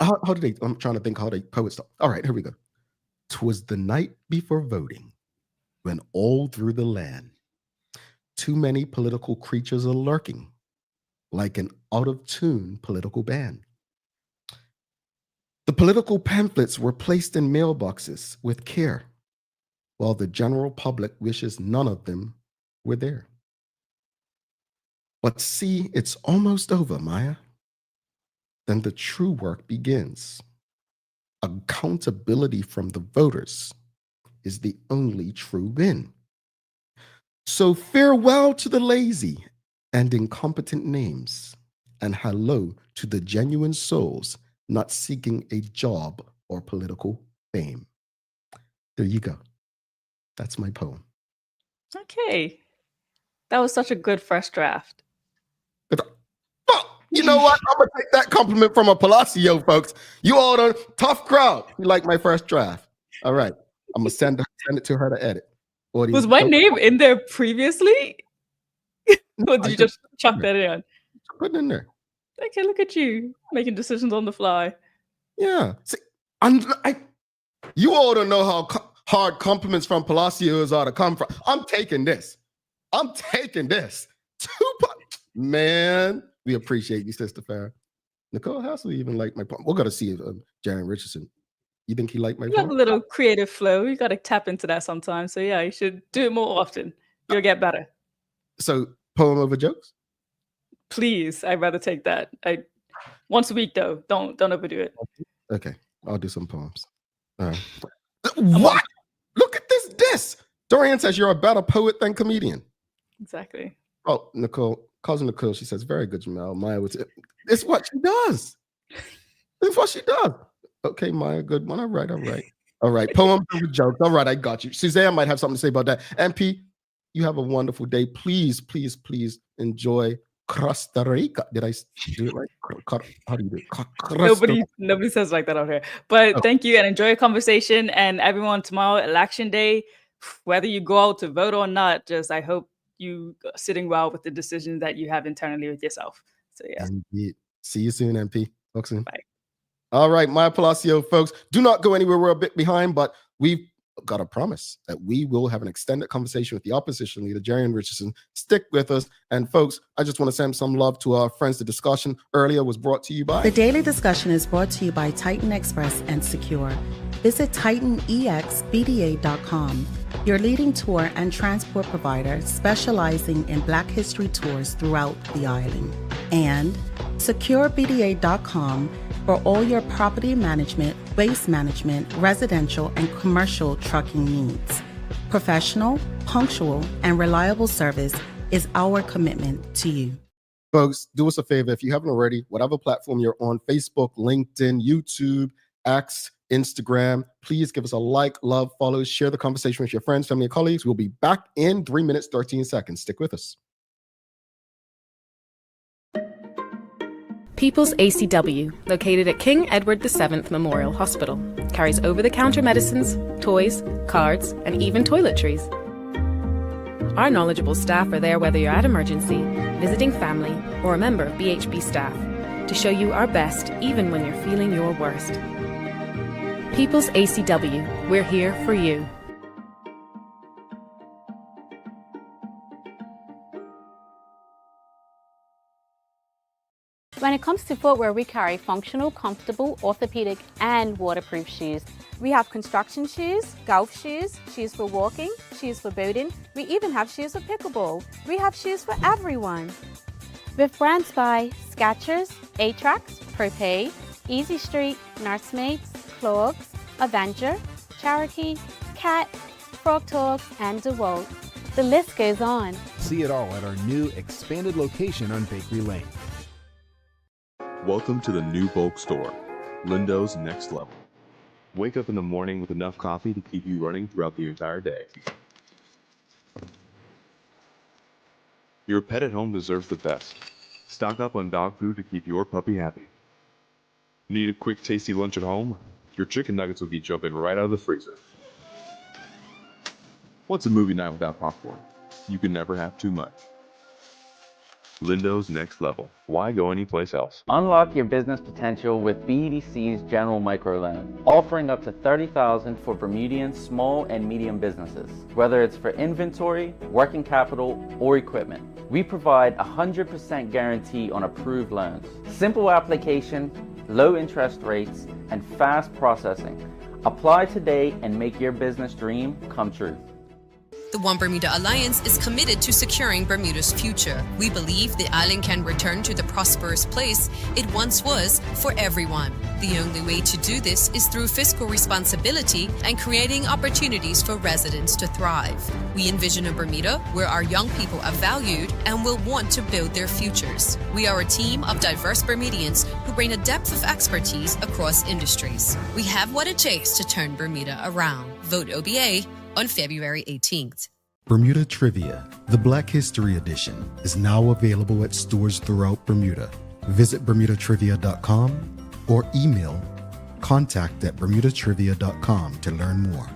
How did they? I'm trying to think how the poets talk. All right, here we go. 'Twas the night before voting, when all through the land, too many political creatures are lurking, like an out-of-tune political band. The political pamphlets were placed in mailboxes with care, while the general public wishes none of them were there. But see, it's almost over, Maya. Then the true work begins. Accountability from the voters is the only true win. So farewell to the lazy and incompetent names, and hello to the genuine souls not seeking a job or political fame. There you go. That's my poem. Okay. That was such a good first draft. You know what? I'm gonna take that compliment from a Palacio, folks. You all done tough crowd. You like my first draft. All right. I'm gonna send it to her to edit. Audience, Was my name in there previously? Or did you just chuck that in? Put it in there. Okay, look at you making decisions on the fly. Yeah. See, you all don't know how hard compliments from Palacios are to come from. I'm taking this. Man, we appreciate you, Sister Farrah. Nicole Hassel even like my poem. We're gonna see if Jarion Richardson. You think he liked my You poem? have a little creative flow. You got to tap into that sometimes. So yeah, you should do it more often. You'll get better. So poem over jokes? Please, I'd rather take that. Once a week though. Don't overdo it. Okay, I'll do some poems. All right. What? Look at this. Dorian says you're a better poet than comedian. Exactly. Oh, cousin Nicole, she says, very good, Jamel. Maya would say, it's what she does. It's what she does. Okay, Maya, good one. All right. Poem over jokes. All right, I got you. Suzanne might have something to say about that. MP, you have a wonderful day. Please enjoy Costa Rica. Did I do it right? How do you do it? Nobody says like that out here. But Thank you and enjoy your conversation. And everyone, tomorrow, election day, whether you go out to vote or not, I hope you sitting well with the decisions that you have internally with yourself. So yeah. Indeed. See you soon, MP. Talk soon. Bye. All right, Maya Palacio, folks. Do not go anywhere. We're a bit behind, but we've got a promise that we will have an extended conversation with the opposition leader, Jarion Richardson. Stick with us. And folks, I just want to send some love to our friends. The discussion earlier was brought to you by... The Daily Discussion is brought to you by Titan Express and Secure. Visit TitanEXBDA.com, your leading tour and transport provider specializing in Black History tours throughout the island. And SecureBDA.com for all your property management, waste management, residential, and commercial trucking needs. Professional, punctual, and reliable service is our commitment to you. Folks, do us a favor. If you haven't already, whatever platform you're on, Facebook, LinkedIn, YouTube, X, Instagram, please give us a like, love, follow, share the conversation with your friends, family, and colleagues. We'll be back in 3 minutes, 13 seconds. Stick with us. People's ACW, located at King Edward VII Memorial Hospital, carries over-the-counter medicines, toys, cards, and even toiletries. Our knowledgeable staff are there whether you're at emergency, visiting family, or a member of BHB staff, to show you our best even when you're feeling your worst. People's ACW, we're here for you. When it comes to footwear, we carry functional, comfortable, orthopedic, and waterproof shoes. We have construction shoes, golf shoes, shoes for walking, shoes for boating. We even have shoes for pickleball. We have shoes for everyone. With brands by Skechers, Atrax, Propay, Easy Street, Nursemates, Clogs, Avenger, Cherokee, Cat, Frog Talk, and DeWalt. The list goes on. See it all at our new expanded location on Bakery Lane. Welcome to the new Bulk Store. Lindo's Next Level. Wake up in the morning with enough coffee to keep you running throughout the entire day. Your pet at home deserves the best. Stock up on dog food to keep your puppy happy. Need a quick, tasty lunch at home? Your chicken nuggets will be jumping right out of the freezer. What's a movie night without popcorn? You can never have too much. Lindo's Next Level. Why go anyplace else? Unlock your business potential with BDC's General Microloan, offering up to $30,000 for Bermudian small and medium businesses. Whether it's for inventory, working capital, or equipment, we provide 100% guarantee on approved loans. Simple application, low interest rates, and fast processing. Apply today and make your business dream come true. The One Bermuda Alliance is committed to securing Bermuda's future. We believe the island can return to the prosperous place it once was for everyone. The only way to do this is through fiscal responsibility and creating opportunities for residents to thrive. We envision a Bermuda where our young people are valued and will want to build their futures. We are a team of diverse Bermudians who bring a depth of expertise across industries. We have what it takes to turn Bermuda around. Vote OBA on February 18th. Bermuda Trivia, the Black History Edition, is now available at stores throughout Bermuda. Visit bermudatrivia.com or email contact@bermudatrivia.com to learn more.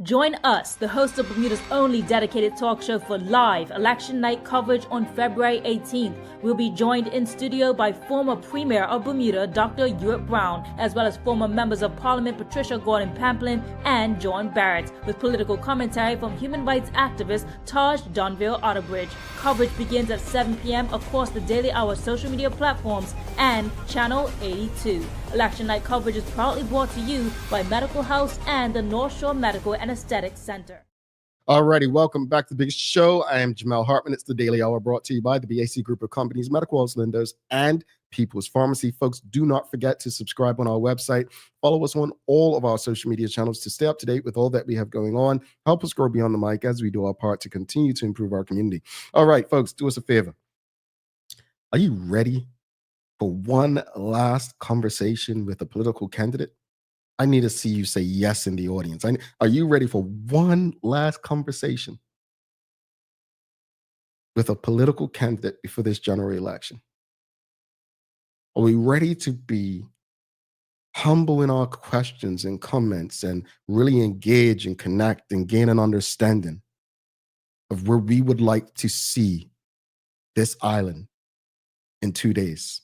Join us, the host of Bermuda's only dedicated talk show, for live election night coverage on February 18th. We'll be joined in studio by former Premier of Bermuda, Dr. Ewart Brown, as well as former members of Parliament Patricia Gordon Pamplin and John Barrett, with political commentary from human rights activist Taj Donville Otterbridge. Coverage begins at 7 p.m. across the Daily Hour social media platforms and Channel 82. Election night coverage is proudly brought to you by Medical House and the North Shore Medical and Aesthetic Center. Alrighty, welcome back to the biggest show. I am Jamel Hartman. It's the Daily Hour brought to you by the BAC Group of Companies, Medical House, Lindo's, and People's Pharmacy. Folks, do not forget to subscribe on our website. Follow us on all of our social media channels to stay up to date with all that we have going on. Help us grow beyond the mic as we do our part to continue to improve our community. All right, folks, do us a favor. Are you ready for one last conversation with a political candidate? I need to see you say yes in the audience. Are you ready for one last conversation with a political candidate before this general election? Are we ready to be humble in our questions and comments and really engage and connect and gain an understanding of where we would like to see this island in 2 days?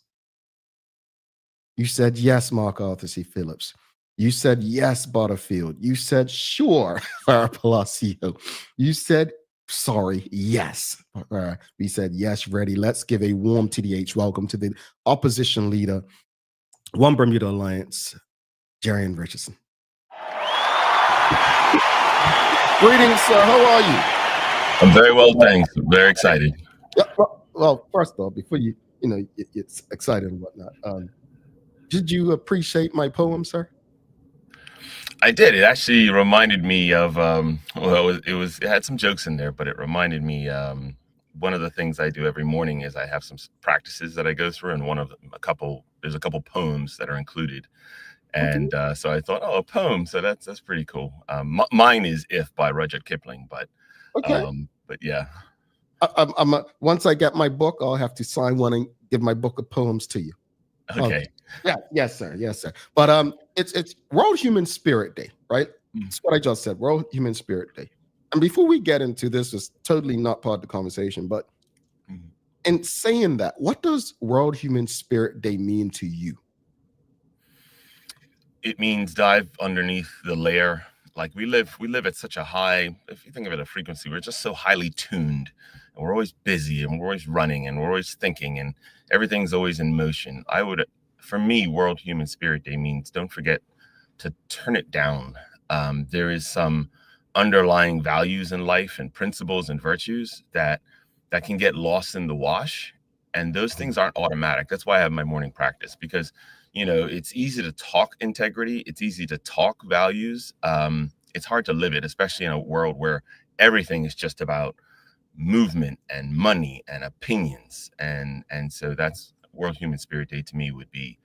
You said yes, Mark Arthur C. Phillips. You said yes, Butterfield. You said sure, Farah Palacio. You said sorry, yes. We said yes, ready. Let's give a warm TDH welcome to the opposition leader, One Bermuda Alliance, Jarion Richardson. Greetings, sir. How are you? I'm very well, thanks. I'm very excited. Yeah, well, first off, before it's excited and whatnot, did you appreciate my poem, sir? I did. It actually reminded me of it had some jokes in there, but it reminded me one of the things I do every morning is I have some practices that I go through, and one of them, there's a couple poems that are included, and so I thought, a poem, so that's pretty cool. Mine is "If" by Rudyard Kipling, but yeah. Once I get my book, I'll have to sign one and give my book of poems to you. Okay. Yeah. Yes, sir. Yes, sir. But it's World Human Spirit Day, right? That's what I just said. World Human Spirit Day. And before we get into this, it's totally not part of the conversation. But in saying that, what does World Human Spirit Day mean to you? It means dive underneath the layer. Like we live at such a high, if you think of it, a frequency, we're just so highly tuned, and we're always busy, and we're always running, and we're always thinking, and everything's always in motion. For me, World Human Spirit Day means don't forget to turn it down. There is some underlying values in life and principles and virtues that can get lost in the wash, and those things aren't automatic. That's why I have my morning practice, because it's easy to talk integrity. It's easy to talk values. It's hard to live it, especially in a world where everything is just about movement and money and opinions. And so that's World Human Spirit Day to me would be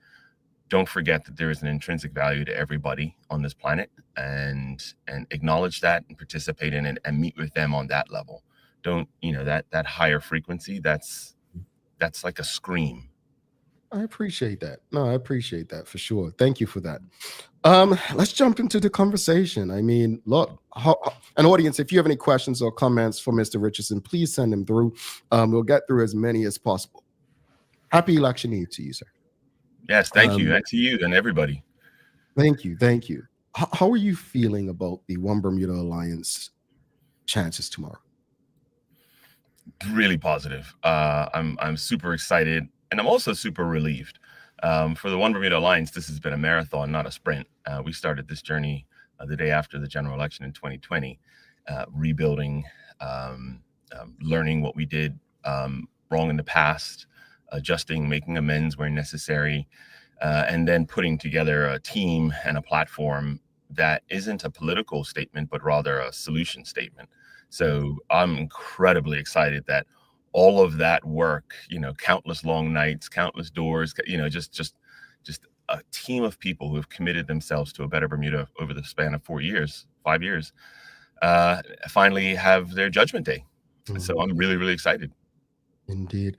don't forget that there is an intrinsic value to everybody on this planet, and acknowledge that and participate in it and meet with them on that level. Don't, that higher frequency, that's like a scream. I appreciate that. No, I appreciate that for sure. Thank you for that. Let's jump into the conversation. I mean, look, an audience, if you have any questions or comments for Mr. Richardson, please send them through. We'll get through as many as possible. Happy election eve to you, sir. Yes, thank you. And to you and everybody. Thank you. Thank you. How are you feeling about the One Bermuda Alliance chances tomorrow? Really positive. I'm super excited, and I'm also super relieved. For the One Bermuda Alliance, this has been a marathon, not a sprint. We started this journey the day after the general election in 2020, rebuilding, learning what we did wrong in the past, adjusting, making amends where necessary, and then putting together a team and a platform that isn't a political statement, but rather a solution statement. So I'm incredibly excited that all of that work, countless long nights, countless doors, just a team of people who have committed themselves to a better Bermuda over the span of 5 years, finally have their judgment day. Mm-hmm. So I'm really, really excited. Indeed.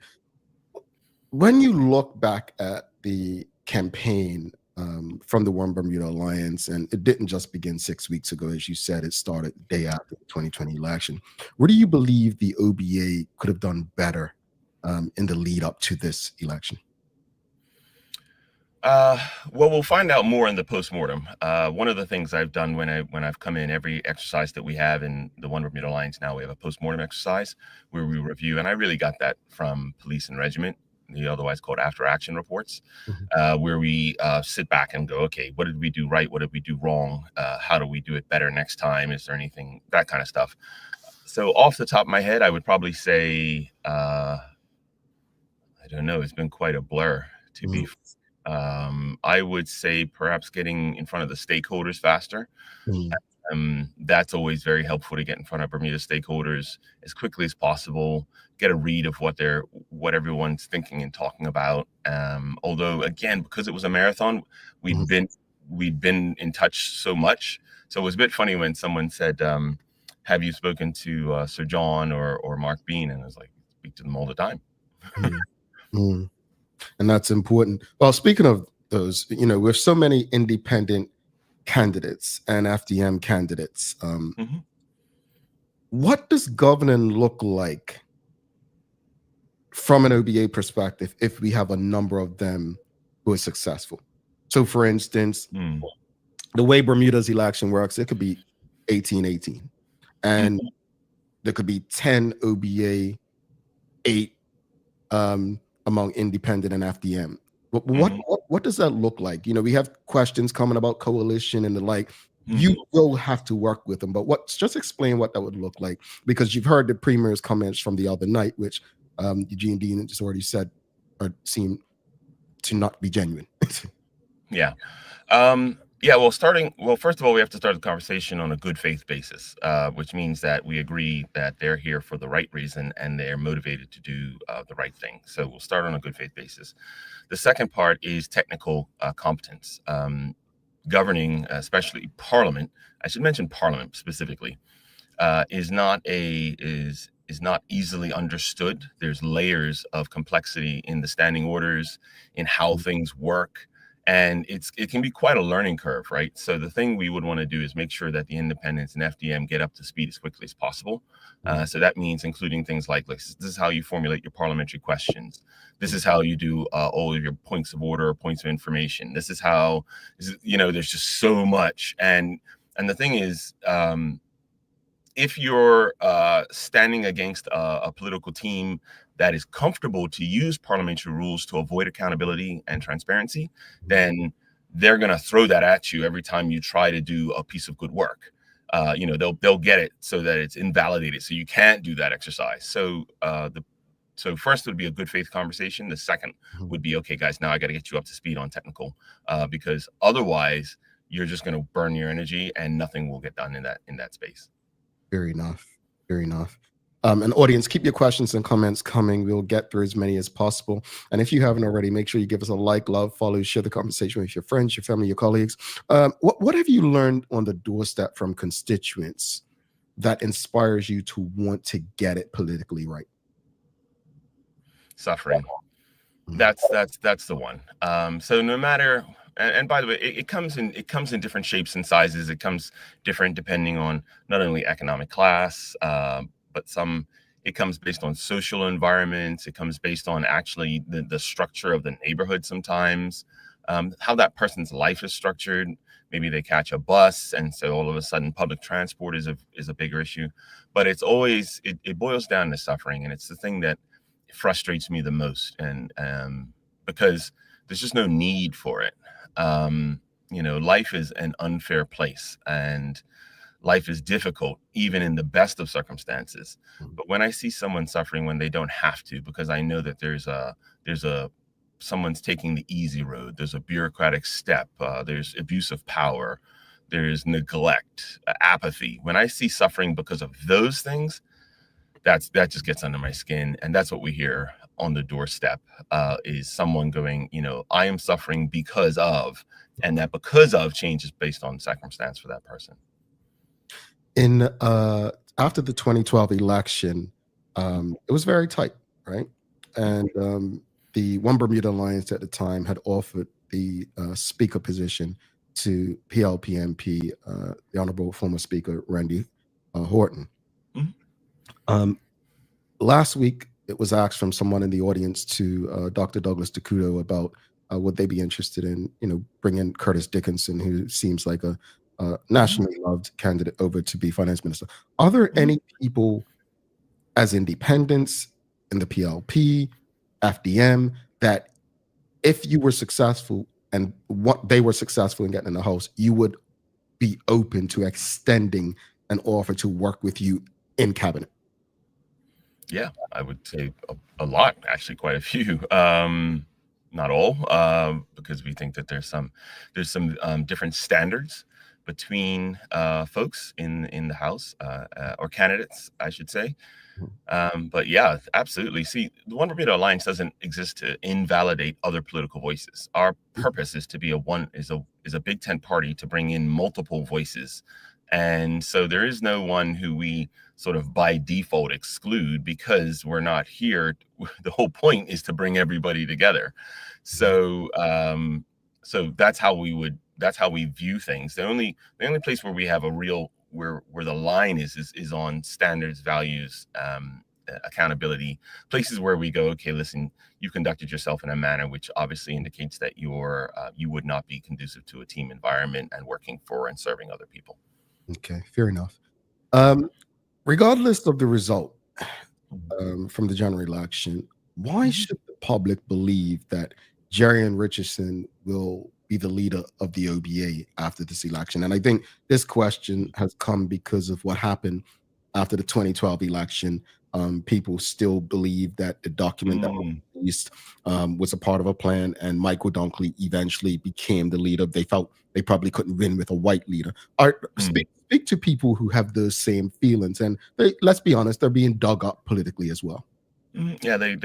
When you look back at the campaign from the One Bermuda Alliance, and it didn't just begin 6 weeks ago, as you said, it started the day after the 2020 election. What do you believe the OBA could have done better in the lead up to this election? Well, we'll find out more in the postmortem. One of the things I've done when I've come in, every exercise that we have in the One Bermuda Alliance now, we have a postmortem exercise where we review, and I really got that from Police and Regiment, the otherwise called after action reports, where we sit back and go, okay, what did we do right? What did we do wrong? How do we do it better next time? Is there anything, that kind of stuff? So off the top of my head, I would probably say, I don't know, it's been quite a blur to be. I would say perhaps getting in front of the stakeholders faster. That's always very helpful, to get in front of Bermuda stakeholders as quickly as possible, get a read of what everyone's thinking and talking about. Although again, because it was a marathon, we'd been in touch so much. So it was a bit funny when someone said, have you spoken to Sir John or Mark Bean? And I was like, speak to them all the time. And that's important. Well, speaking of those, with so many independent candidates and FDM candidates, what does governing look like from an OBA perspective if we have a number of them who are successful? So for instance, the way Bermuda's election works, it could be 18-18, and there could be 10 OBA, 8 among independent and FDM. What does that look like? We have questions coming about coalition and the like. You will have to work with them, but just explain what that would look like, because you've heard the Premier's comments from the other night, which Eugene Dean just already said seem to not be genuine. Yeah. Well, first of all, we have to start the conversation on a good faith basis, which means that we agree that they're here for the right reason and they're motivated to do the right thing. So we'll start on a good faith basis. The second part is technical competence. Governing, especially Parliament, I should mention Parliament specifically, is not easily understood. There's layers of complexity in the standing orders, in how things work. And it can be quite a learning curve, right? So the thing we would want to do is make sure that the independents and FDM get up to speed as quickly as possible. So that means including things like this is how you formulate your parliamentary questions. This is how you do all of your points of order, points of information. This is how, there's just so much. And the thing is, if you're standing against a political team that is comfortable to use parliamentary rules to avoid accountability and transparency, then they're going to throw that at you every time you try to do a piece of good work. They'll get it so that it's invalidated, so you can't do that exercise. So so first would be a good faith conversation. The second would be, okay, guys, now I got to get you up to speed on technical, because otherwise you're just going to burn your energy and nothing will get done in that space. Fair enough. Fair enough. And audience, keep your questions and comments coming. We'll get through as many as possible. And if you haven't already, make sure you give us a like, love, follow, share the conversation with your friends, your family, your colleagues. What have you learned on the doorstep from constituents that inspires you to want to get it politically right? Suffering. That's the one. So no matter, and by the way, it comes in different shapes and sizes. It comes different depending on not only economic class, but it comes based on social environments. It comes based on actually the structure of the neighborhood sometimes, how that person's life is structured. Maybe they catch a bus, and so all of a sudden public transport is a bigger issue. But it's always, it boils down to suffering, and it's the thing that frustrates me the most, and because there's just no need for it. Life is an unfair place, and life is difficult even in the best of circumstances. But when I see someone suffering when they don't have to, because I know that there's someone's taking the easy road, there's a bureaucratic step, there's abuse of power, there's neglect, apathy. When I see suffering because of those things, that just gets under my skin. And that's what we hear on the doorstep, is someone going, I am suffering because of, and that because of changes based on circumstance for that person. After the 2012 election, it was very tight, right? And the One Bermuda Alliance at the time had offered the speaker position to PLP MP, the Honorable former Speaker Randy Horton. Last week, it was asked from someone in the audience to Dr. Douglas DeCudo about would they be interested in, bringing Curtis Dickinson, who seems like a nationally loved candidate, over to be finance minister. Are there any people as independents in the PLP, FDM, that if you were successful and what they were successful in getting in the House, you would be open to extending an offer to work with you in cabinet? Yeah, I would say a lot, actually, quite a few. Not all, because we think that there's some different standards between folks in the House, or candidates, I should say. But yeah, absolutely. See, the One Bermuda Alliance doesn't exist to invalidate other political voices. Our purpose is to be a Big Tent party to bring in multiple voices. And so there is no one who we sort of by default exclude because we're not here. The whole point is to bring everybody together. So that's how we view things. The only place where we have a real where the line is on standards, values, accountability, places where we go, okay, listen, you conducted yourself in a manner which obviously indicates that you would not be conducive to a team environment and working for and serving other people. Okay, fair enough. Regardless of the result from the general election, why should the public believe that Jarion Richardson will be the leader of the OBA after this election? And I think this question has come because of what happened after the 2012 election. People still believe that the document that was released was a part of a plan, and Michael Dunkley eventually became the leader. They felt they probably couldn't win with a white leader. Speak to people who have those same feelings, and let's be honest, they're being dug up politically as well. Yeah, they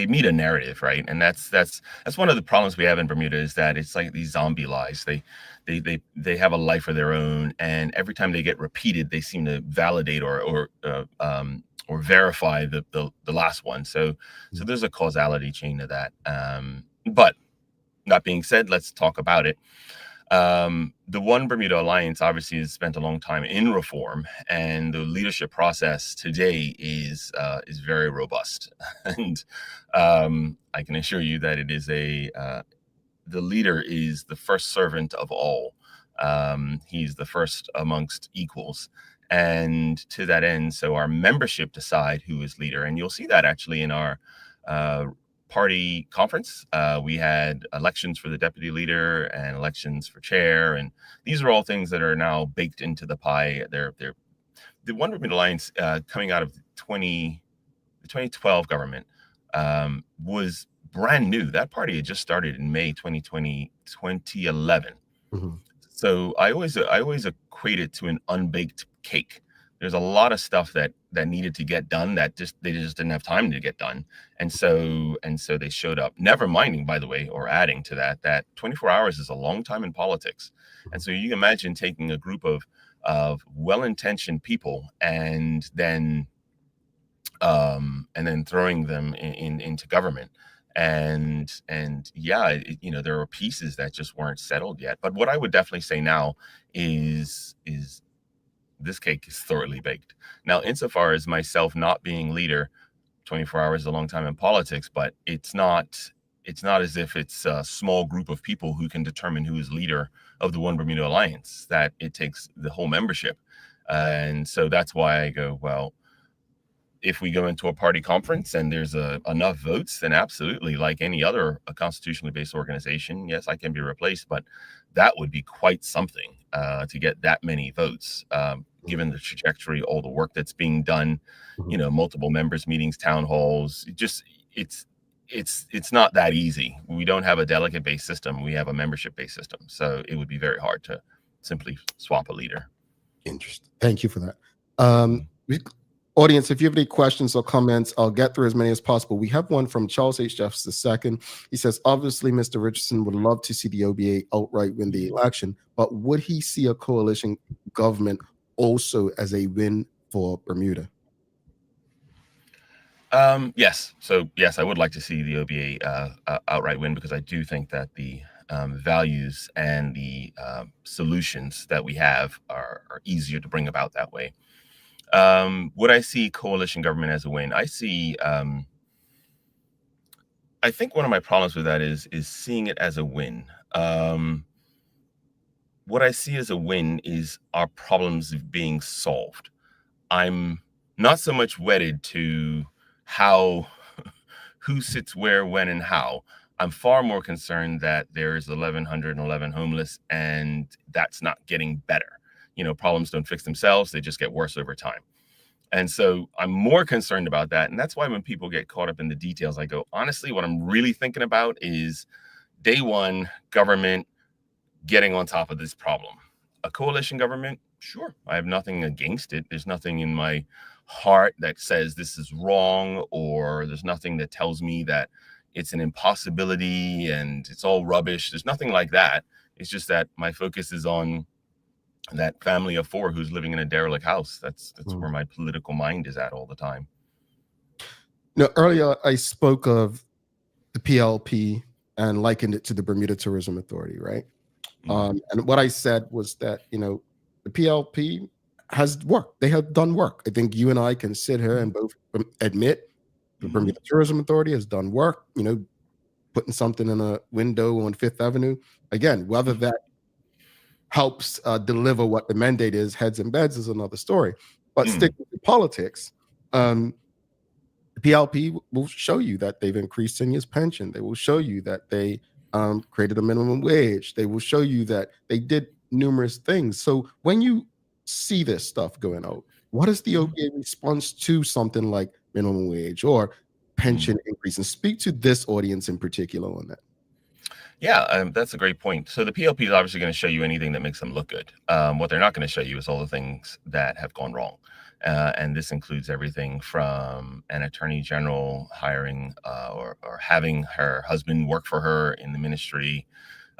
meet a narrative, right? And that's one of the problems we have in Bermuda, is that it's like these zombie lies. They have a life of their own, and every time they get repeated, they seem to validate or verify the last one. So there's a causality chain to that. But that being said, let's talk about it. The One Bermuda Alliance obviously has spent a long time in reform, and the leadership process today is very robust. And I can assure you that it is the leader is the first servant of all. He's the first amongst equals. And to that end, so our membership decide who is leader. And you'll see that actually in our party conference. We had elections for the deputy leader and elections for chair, and these are all things that are now baked into the pie. They're the One Bermuda Alliance, coming out of the 2012 government, was brand new. That party had just started in May 2011. So I always equate it to an unbaked cake. There's a lot of stuff that that needed to get done that they just didn't have time to get done. And so they showed up, never minding, by the way, or adding to that 24 hours is a long time in politics. And so you imagine taking a group of well-intentioned people and then throwing them into government. And yeah, there are pieces that just weren't settled yet. But what I would definitely say now is this cake is thoroughly baked. Now, insofar as myself not being leader, 24 hours is a long time in politics, but it's not as if it's a small group of people who can determine who is leader of the One Bermuda Alliance, that it takes the whole membership. And so that's why I go, well, if we go into a party conference and there's enough votes, then absolutely, like any other constitutionally based organization, yes, I can be replaced, but that would be quite something to get that many votes, given the trajectory, all the work that's being done, multiple members meetings, town halls. It's not that easy. We don't have a delegate-based system. We have a membership-based system. So it would be very hard to simply swap a leader. Interesting. Thank you for that. Audience, if you have any questions or comments, I'll get through as many as possible. We have one from Charles H. Jeffs II. He says, obviously, Mr. Richardson would love to see the OBA outright win the election, but would he see a coalition government also as a win for Bermuda? Yes. So, yes, I would like to see the OBA outright win, because I do think that the values and the solutions that we have are easier to bring about that way. Would I see coalition government as a win? I think one of my problems with that is seeing it as a win. What I see as a win is our problems being solved. I'm not so much wedded to who sits where, when, and how. I'm far more concerned that there's 1,111 homeless and that's not getting better. Problems don't fix themselves. They just get worse over time. And so I'm more concerned about that. And that's why when people get caught up in the details, I go, honestly, what I'm really thinking about is day one, government getting on top of this problem. A coalition government, sure, I have nothing against it. There's nothing in my heart that says this is wrong, or there's nothing that tells me that it's an impossibility and it's all rubbish. There's nothing like that. It's just that my focus is on that family of four who's living in a derelict house. That's where my political mind is at all the time. Earlier I spoke of the PLP and likened it to the Bermuda Tourism Authority, right? And what I said was that, the PLP has worked. They have done work. I think you and I can sit here and both admit the Bermuda Tourism Authority has done work, putting something in a window on Fifth Avenue. Again, whether that helps deliver what the mandate is, heads and beds, is another story. But sticking to politics, the PLP will show you that they've increased seniors' pension. They will show you that they created a minimum wage. They will show you that they did numerous things. So when you see this stuff going out, what is the OBA response to something like minimum wage or pension increase? And speak to this audience in particular on that. Yeah, that's a great point. So the PLP is obviously going to show you anything that makes them look good. What they're not going to show you is all the things that have gone wrong. And this includes everything from an attorney general hiring or having her husband work for her in the ministry.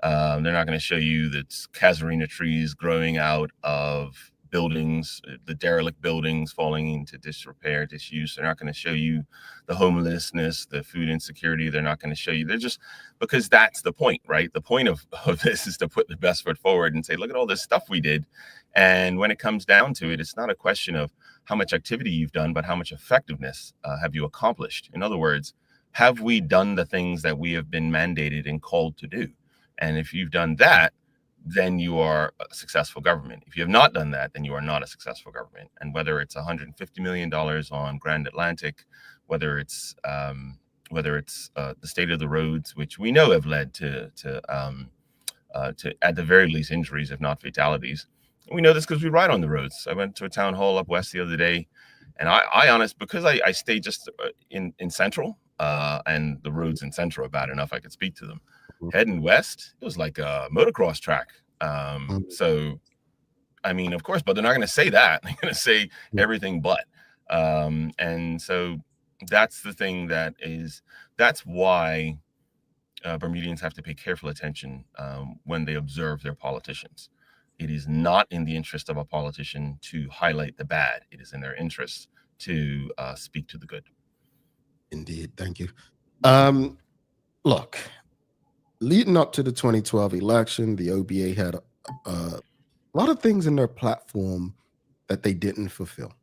They're not going to show you that casuarina trees growing out of buildings, the derelict buildings falling into disrepair, disuse. They're not going to show you the homelessness, the food insecurity. They're not going to show you. They're just, because that's the point, right? The point of this is to put the best foot forward and say, look at all this stuff we did. And when it comes down to it, it's not a question of how much activity you've done, but how much effectiveness have you accomplished? In other words, have we done the things that we have been mandated and called to do? And if you've done that, then you are a successful government. If you have not done that, then you are not a successful government. And whether it's $150 million on Grand Atlantic, whether it's the state of the roads, which we know have led to at the very least injuries, if not fatalities. We know this because we ride on the roads. I went to a town hall up west the other day, and because I stay just in Central, and the roads in Central are bad enough I could speak to them. Heading west, it was like a motocross track. So, I mean, of course, but they're not going to say that. They're going to say everything but. And so that's the thing that's why Bermudians have to pay careful attention when they observe their politicians. It is not in the interest of a politician to highlight the bad. It is in their interest to speak to the good. Indeed. Thank you. Look, leading up to the 2012 election, the OBA had a lot of things in their platform that they didn't fulfill.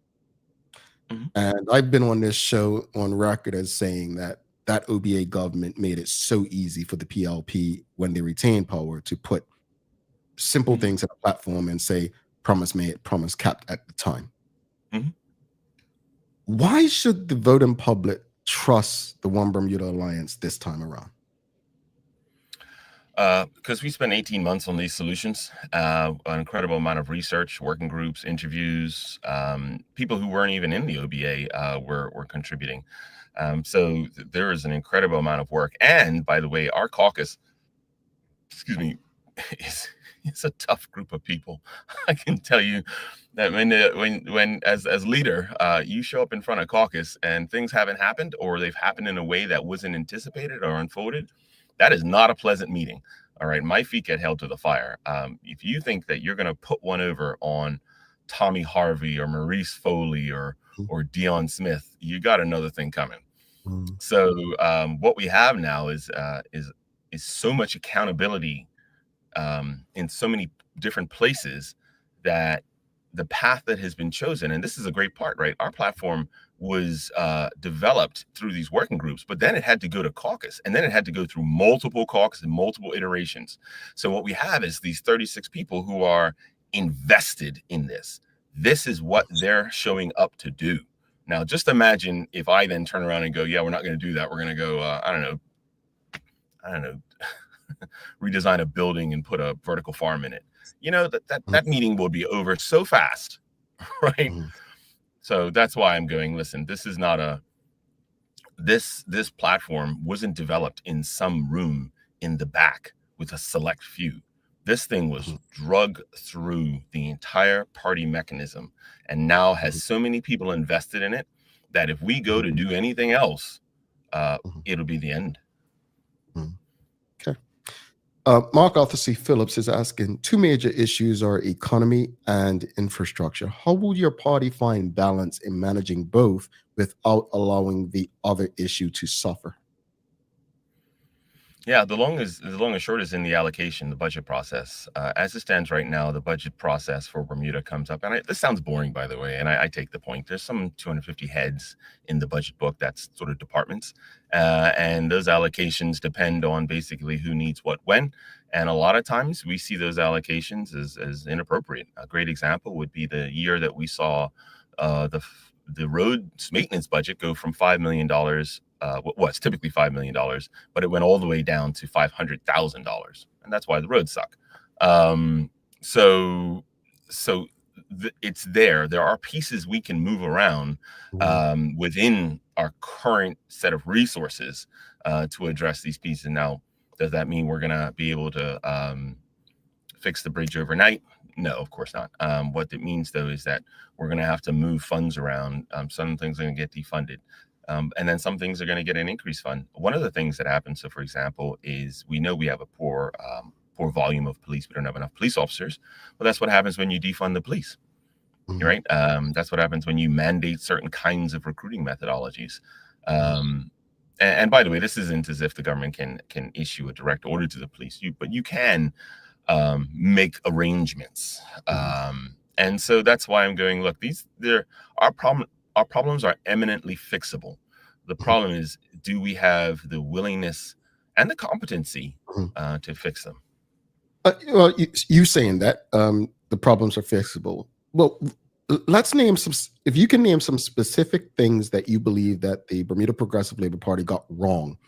And I've been on this show on record as saying that OBA government made it so easy for the PLP when they retained power to put simple things in a platform and say, promise made, promise kept at the time. Why should the voting public trust the One Bermuda Alliance this time around? Because we spent 18 months on these solutions, an incredible amount of research, working groups, interviews, people who weren't even in the OBA were contributing. So there is an incredible amount of work. And by the way, our caucus, it's a tough group of people. I can tell you that when as leader, you show up in front of caucus and things haven't happened, or they've happened in a way that wasn't anticipated or unfolded, that is not a pleasant meeting. All right, my feet get held to the fire. If you think that you're going to put one over on Tommy Harvey or Maurice Foley or Dion Smith, you got another thing coming. So what we have now is so much accountability in so many different places that the path that has been chosen, and this is a great part, right? Our platform was developed through these working groups, but then it had to go to caucus, and then it had to go through multiple caucus and multiple iterations. So what we have is these 36 people who are invested in this. This is what they're showing up to do. Now, just imagine if I then turn around and go, yeah, we're not going to do that. We're going to go, I don't know, redesign a building and put a vertical farm in it. You know, that meeting will be over so fast, right? So that's why I'm going, listen, this is not this platform wasn't developed in some room in the back with a select few. This thing was drug through the entire party mechanism and now has so many people invested in it that if we go to do anything else, it'll be the end. Okay. Mark Arthur C. Phillips is asking, two major issues are economy and infrastructure. How will your party find balance in managing both without allowing the other issue to suffer? Yeah, the long and short is in the allocation, the budget process. As it stands right now, the budget process for Bermuda comes up, and this sounds boring, by the way, and I take the point. There's some 250 heads in the budget book, that's sort of departments, and those allocations depend on basically who needs what when, and a lot of times we see those allocations as inappropriate. A great example would be the year that we saw the roads maintenance budget go from $5 million. It's typically $5 million, but it went all the way down to $500,000, and that's why the roads suck. It's there. There are pieces we can move around within our current set of resources to address these pieces. Now, does that mean we're going to be able to fix the bridge overnight? No, of course not. What it means, though, is that we're going to have to move funds around. Some things are going to get defunded. And then some things are going to get an increased fund. One of the things that happens, so for example, is we know we have a poor volume of police. We don't have enough police officers. Well, that's what happens when you defund the police, right? That's what happens when you mandate certain kinds of recruiting methodologies. And by the way, this isn't as if the government can issue a direct order to the police, but you can make arrangements. And so that's why I'm going, look, our problems are eminently fixable. The problem is, do we have the willingness and the competency to fix them? Well, you saying that the problems are fixable. Well, let's name some. If you can name some specific things that you believe that the Bermuda Progressive Labor Party got wrong,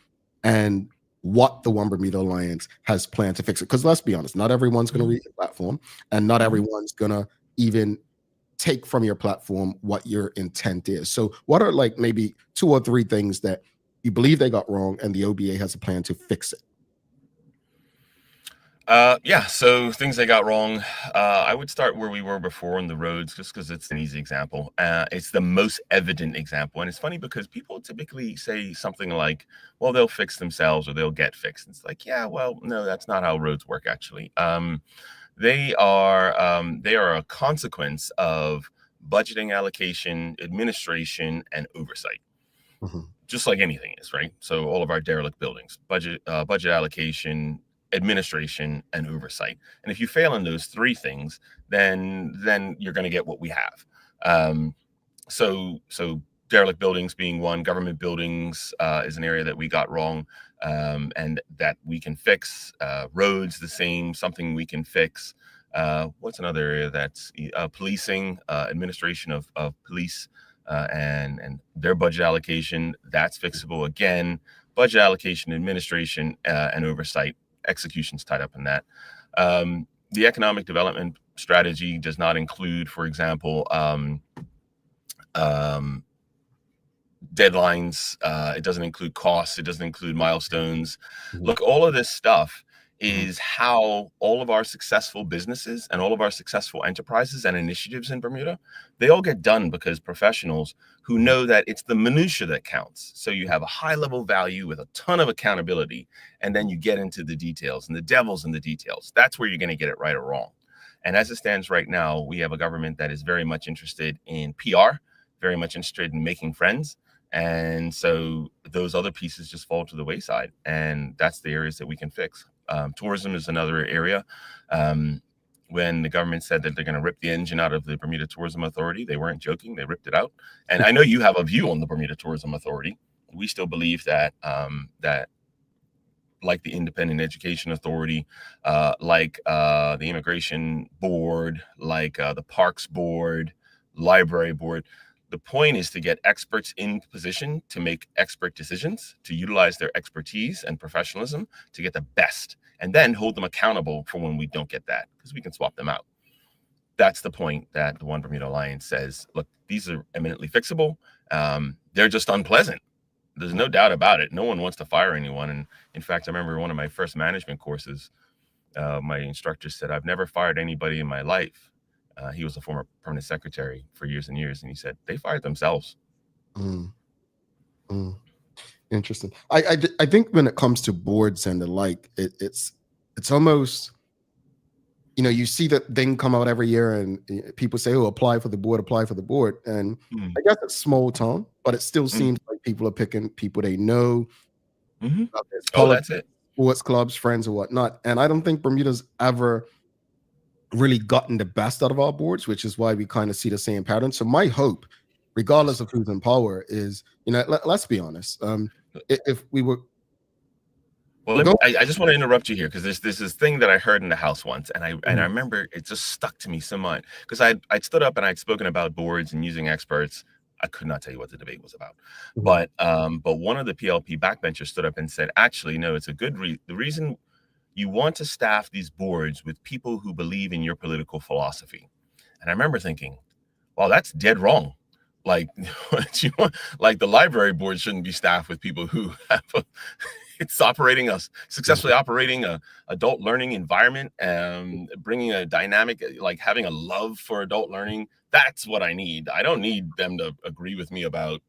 and what the One Bermuda Alliance has planned to fix it. Because let's be honest, not everyone's going to read the platform, and not everyone's going to even take from your platform what your intent is. So what are like maybe 2 or 3 things that you believe they got wrong and the OBA has a plan to fix it? Yeah, so things they got wrong. I would start where we were before on the roads, just because it's an easy example. It's the most evident example. And it's funny because people typically say something like, well, they'll fix themselves or they'll get fixed. It's like, yeah, well, no, that's not how roads work, actually. They are a consequence of budgeting, allocation, administration, and oversight. Just like anything is, right? So all of our derelict buildings, budget allocation, administration, and oversight. And if you fail in those three things, then you're going to get what we have. So derelict buildings being one, government buildings is an area that we got wrong, and that we can fix. Roads, the same, something we can fix. What's another area that's policing, administration of police, and their budget allocation, that's fixable again. Budget allocation, administration, and oversight. Execution's tied up in that. The economic development strategy does not include, for example, deadlines. It doesn't include costs. It doesn't include milestones. Look, all of this stuff is how all of our successful businesses and all of our successful enterprises and initiatives in Bermuda, they all get done because professionals who know that it's the minutia that counts. So you have a high level value with a ton of accountability, and then you get into the details, and the devil's in the details. That's where you're going to get it right or wrong. And as it stands right now, we have a government that is very much interested in PR, very much interested in making friends. And so those other pieces just fall to the wayside. And that's the areas that we can fix. Tourism is another area. When the government said that they're going to rip the engine out of the Bermuda Tourism Authority, they weren't joking. They ripped it out. And I know you have a view on the Bermuda Tourism Authority. We still believe that that like the Independent Education Authority, like the Immigration Board, like the Parks Board, Library Board, the point is to get experts in position to make expert decisions, to utilize their expertise and professionalism to get the best, and then hold them accountable for when we don't get that, because we can swap them out. That's the point that the One Bermuda Alliance says, look, these are eminently fixable. They're just unpleasant. There's no doubt about it. No one wants to fire anyone. And in fact, I remember one of my first management courses, my instructor said, I've never fired anybody in my life. He was a former permanent secretary for years and years. And he said, they fired themselves. Interesting. I think when it comes to boards and the like, it's almost, you see that thing come out every year and people say, oh, apply for the board. And I guess it's small town, but it still seems like people are picking people they know. That's it. Sports clubs, friends or whatnot. And I don't think Bermuda's ever really gotten the best out of our boards, which is why we kind of see the same pattern. So my hope, regardless of who's in power, is, let's be honest. If we were, well, I just want to interrupt you here because there's this thing that I heard in the House once, and I remember it just stuck to me so much because I'd stood up and I'd spoken about boards and using experts. I could not tell you what the debate was about, but one of the PLP backbenchers stood up and said, actually, no, it's a good the reason you want to staff these boards with people who believe in your political philosophy. And I remember thinking, well, that's dead wrong. Like, like the library board shouldn't be staffed with people who have it's successfully operating a adult learning environment and bringing a dynamic, like having a love for adult learning. That's what I need. I don't need them to agree with me about,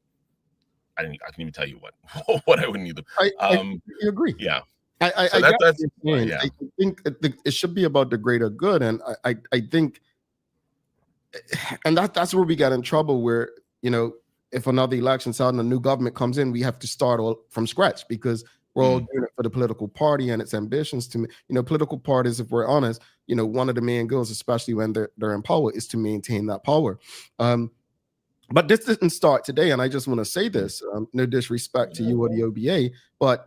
I can even tell you what I would need them. I agree. Yeah. I think it should be about the greater good, and I think, and that's where we got in trouble. Where if another election's out and a new government comes in, we have to start all from scratch because we're all doing it for the political party and its ambitions. To political parties, if we're honest, one of the main goals, especially when they're in power, is to maintain that power. But this didn't start today, and I just want to say this: no disrespect to you or the OBA, but.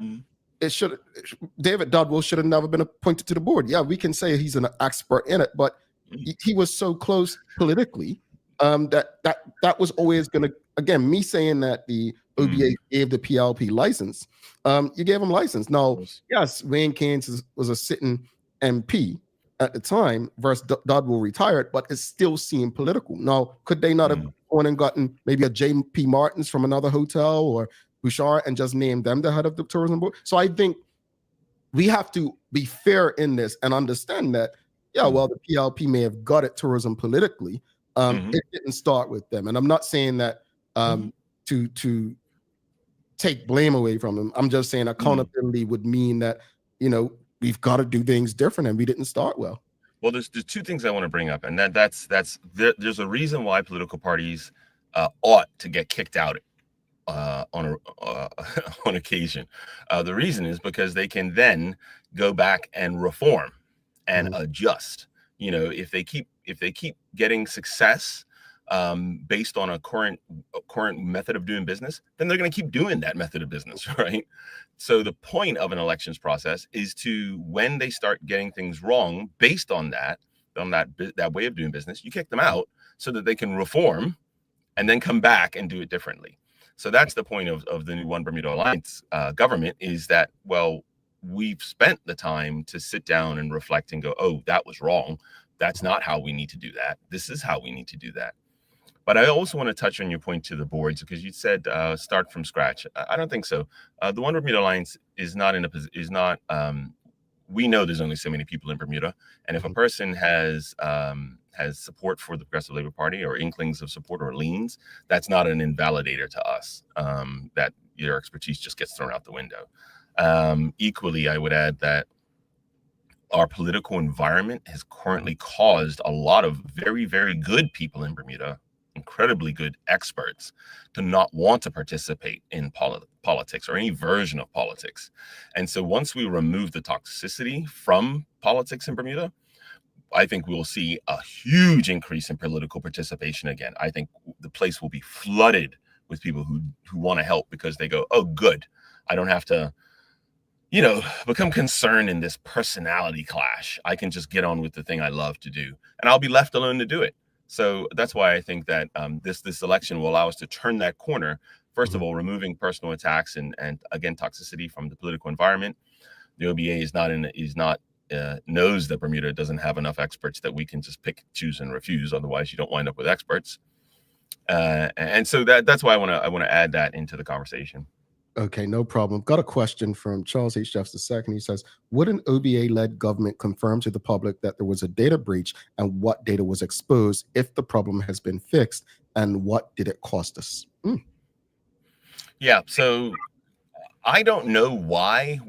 David Dodwell should have never been appointed to the board. Yeah, we can say he's an expert in it, but he was so close politically that was always going to, again, me saying that the OBA gave the PLP license. You gave him license. Now, yes, Wayne Keynes was a sitting MP at the time versus Dodwell retired, but it still seemed political. Now, could they not have gone and gotten maybe a J.P. Martin's from another hotel or Bouchard and just name them the head of the tourism board? So I think we have to be fair in this and understand that, yeah, well, the PLP may have gutted tourism politically. It didn't start with them. And I'm not saying that to take blame away from them. I'm just saying accountability would mean that, we've got to do things different, and we didn't start well. Well, there's two things I want to bring up, and there's a reason why political parties ought to get kicked out on occasion. The reason is because they can then go back and reform and adjust. If they keep getting success based on a current method of doing business, then they're going to keep doing that method of business, right? So the point of an elections process is to, when they start getting things wrong based on that way of doing business, you kick them out so that they can reform and then come back and do it differently. So that's the point of the new One Bermuda Alliance government, is that, well, we've spent the time to sit down and reflect and go, oh, that was wrong. That's not how we need to do that. This is how we need to do that. But I also want to touch on your point to the boards, because you said start from scratch. I don't think so. The One Bermuda Alliance is not we know there's only so many people in Bermuda, and if a person has support for the Progressive Labor Party or inklings of support or leans, that's not an invalidator to us. That your expertise just gets thrown out the window. Equally, I would add that our political environment has currently caused a lot of very, very good people in Bermuda, incredibly good experts, to not want to participate in politics or any version of politics. And so once we remove the toxicity from politics in Bermuda, I think we'll see a huge increase in political participation again. I think the place will be flooded with people who want to help, because they go, oh, good, I don't have to become concerned in this personality clash. I can just get on with the thing I love to do, and I'll be left alone to do it. So that's why I think that this election will allow us to turn that corner. First of all, removing personal attacks and again, toxicity from the political environment. The OBA knows that Bermuda doesn't have enough experts that we can just pick, choose, and refuse. Otherwise, you don't wind up with experts. And so that's why I want to add that into the conversation. Okay, no problem. Got a question from Charles H. Jeffs II. He says, would an OBA-led government confirm to the public that there was a data breach, and what data was exposed if the problem has been fixed, and what did it cost us? Yeah, so I don't know why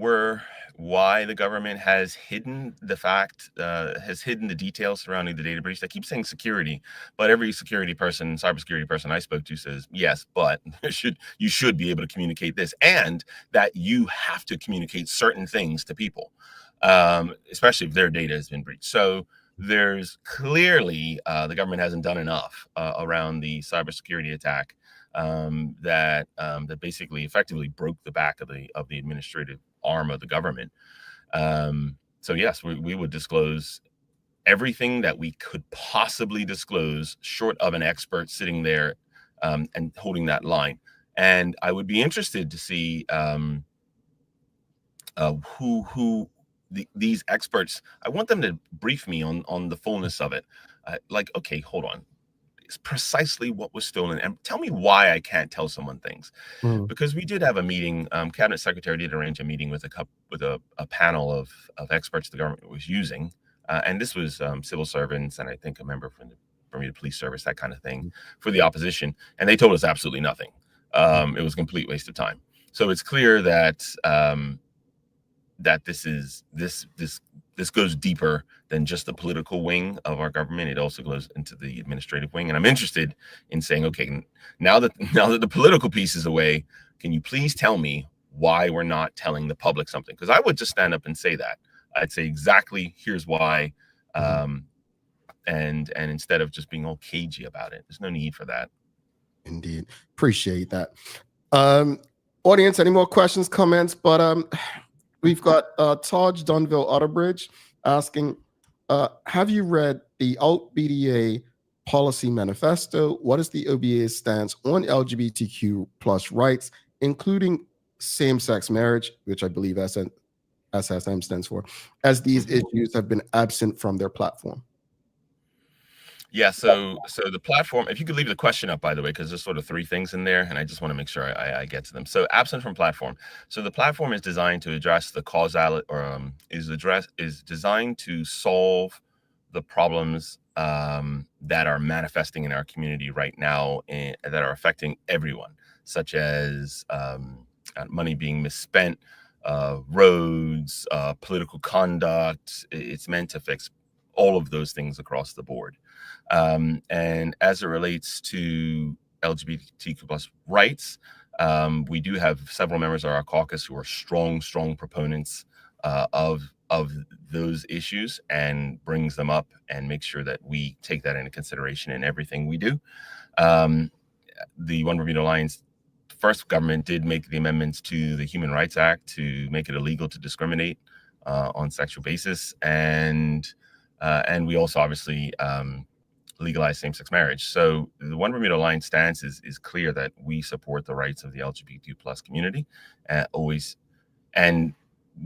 the government has hidden the details surrounding the data breach. They keep saying security, but every cybersecurity person I spoke to says, yes, but you should be able to communicate this, and that you have to communicate certain things to people, especially if their data has been breached. So there's clearly the government hasn't done enough around the cybersecurity attack that basically effectively broke the back of the administrative arm of the government. So yes, we would disclose everything that we could possibly disclose, short of an expert sitting there and holding that line. And I would be interested to see these experts. I want them to brief me on the fullness of it. Okay, hold on. It's precisely what was stolen, and tell me why I can't tell someone things. Because we did have a meeting. Cabinet Secretary did arrange a meeting with a panel of experts the government was using, and this was civil servants and I think a member from the Bermuda Police Service, that kind of thing, for the opposition, and they told us absolutely nothing. It was a complete waste of time. So it's clear that that this goes deeper than just the political wing of our government. It also goes into the administrative wing. And I'm interested in saying, okay, now that the political piece is away, can you please tell me why we're not telling the public something? Because I would just stand up and say that. I'd say exactly, here's why. And instead of just being all cagey about it. There's no need for that. Indeed. Appreciate that. Audience, any more questions, comments? But we've got Taj Dunville Otterbridge asking, have you read the Alt BDA policy manifesto? What is the OBA's stance on LGBTQ plus rights, including same-sex marriage, which I believe SSM stands for, as these issues have been absent from their platform? Yeah, so the platform, if you could leave the question up, by the way, because there's sort of three things in there, and I just want to make sure I get to them. So absent from platform. So the platform is designed to address the causality, or is designed to solve the problems that are manifesting in our community right now and that are affecting everyone, such as money being misspent, roads, political conduct. It's meant to fix all of those things across the board. And as it relates to LGBTQ plus rights, we do have several members of our caucus who are strong proponents of those issues, and brings them up and make sure that we take that into consideration in everything we do. The One Bermuda Alliance first government did make the amendments to the Human Rights Act to make it illegal to discriminate on sexual basis, and we also obviously legalize same-sex marriage. So the One Bermuda Alliance stance is clear that we support the rights of the LGBTQ plus community, always, and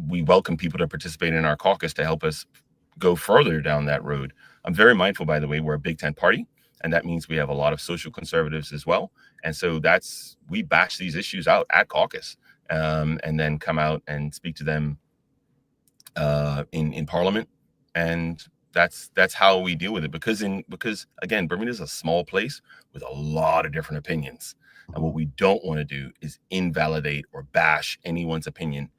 we welcome people to participate in our caucus to help us go further down that road. I'm very mindful, by the way, we're a Big Tent party, and that means we have a lot of social conservatives as well. And so we bash these issues out at caucus, and then come out and speak to them in Parliament. And that's how we deal with it, because again, Bermuda is a small place with a lot of different opinions, and what we don't want to do is invalidate or bash anyone's opinion.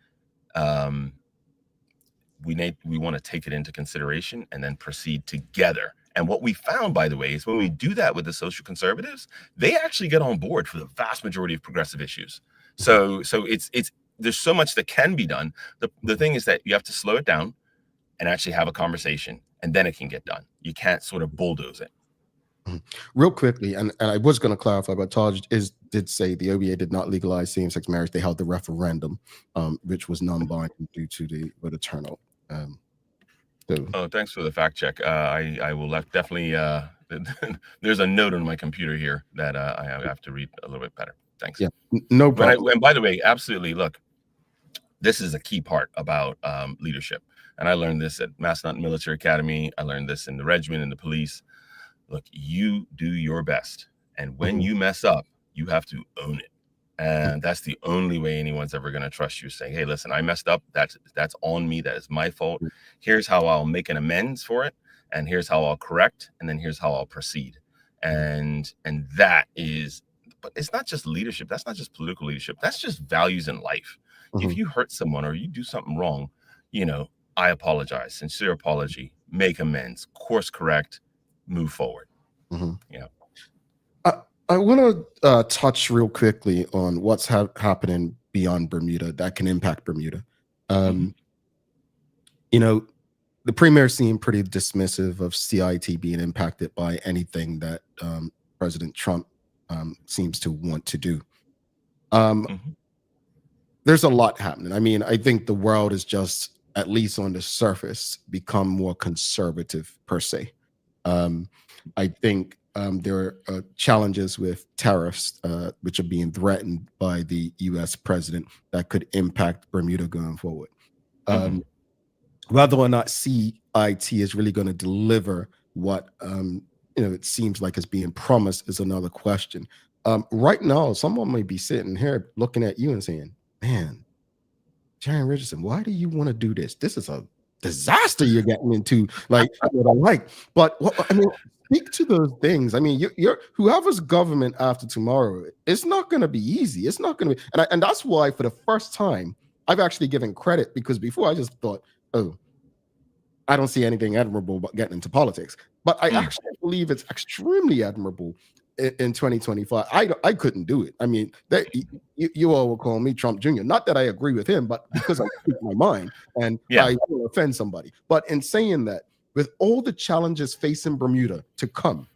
We want to take it into consideration and then proceed together. And what we found, by the way, is when we do that with the social conservatives, they actually get on board for the vast majority of progressive issues. So it's there's so much that can be done. The thing is that you have to slow it down and actually have a conversation, and then it can get done. You can't sort of bulldoze it. Real quickly, and I was going to clarify, but Taj did say the OBA did not legalize same-sex marriage. They held the referendum, which was non-binding due to the voter turnout. Oh, thanks for the fact check. I will definitely. There's a note on my computer here that I have to read a little bit better. Thanks. Yeah, no problem. And by the way, absolutely. Look, this is a key part about leadership. And I learned this at Massanutten Military Academy. I learned this in the regiment and the police. Look, you do your best. And when you mess up, you have to own it. And that's the only way anyone's ever going to trust you, saying, hey, listen, I messed up. That's on me. That is my fault. Here's how I'll make an amends for it. And here's how I'll correct. And then here's how I'll proceed. And that is, but it's not just leadership. That's not just political leadership. That's just values in life. If you hurt someone or you do something wrong, I apologize, sincere apology, make amends, course correct, move forward. I want to touch real quickly on what's happening beyond Bermuda that can impact Bermuda. The premier seemed pretty dismissive of CIT being impacted by anything that President Trump seems to want to do. There's a lot happening. I mean, I think the world is just, at least on the surface, become more conservative per se. I think there are challenges with tariffs, which are being threatened by the U.S. president that could impact Bermuda going forward. Whether or not CIT is really going to deliver what it seems like is being promised is another question. Right now, someone may be sitting here looking at you and saying, man, Jarion Richardson, why do you want to do this? This is a disaster you're getting into. But speak to those things. I mean, you're whoever's government after tomorrow, it's not going to be easy. It's not going to be, and that's why for the first time I've actually given credit, because before I just thought, oh, I don't see anything admirable about getting into politics. But I actually believe it's extremely admirable in 2025. I couldn't do it. I mean, you all will call me Trump Jr. Not that I agree with him, but because I speak my mind and I will offend somebody. But in saying that, with all the challenges facing Bermuda to come,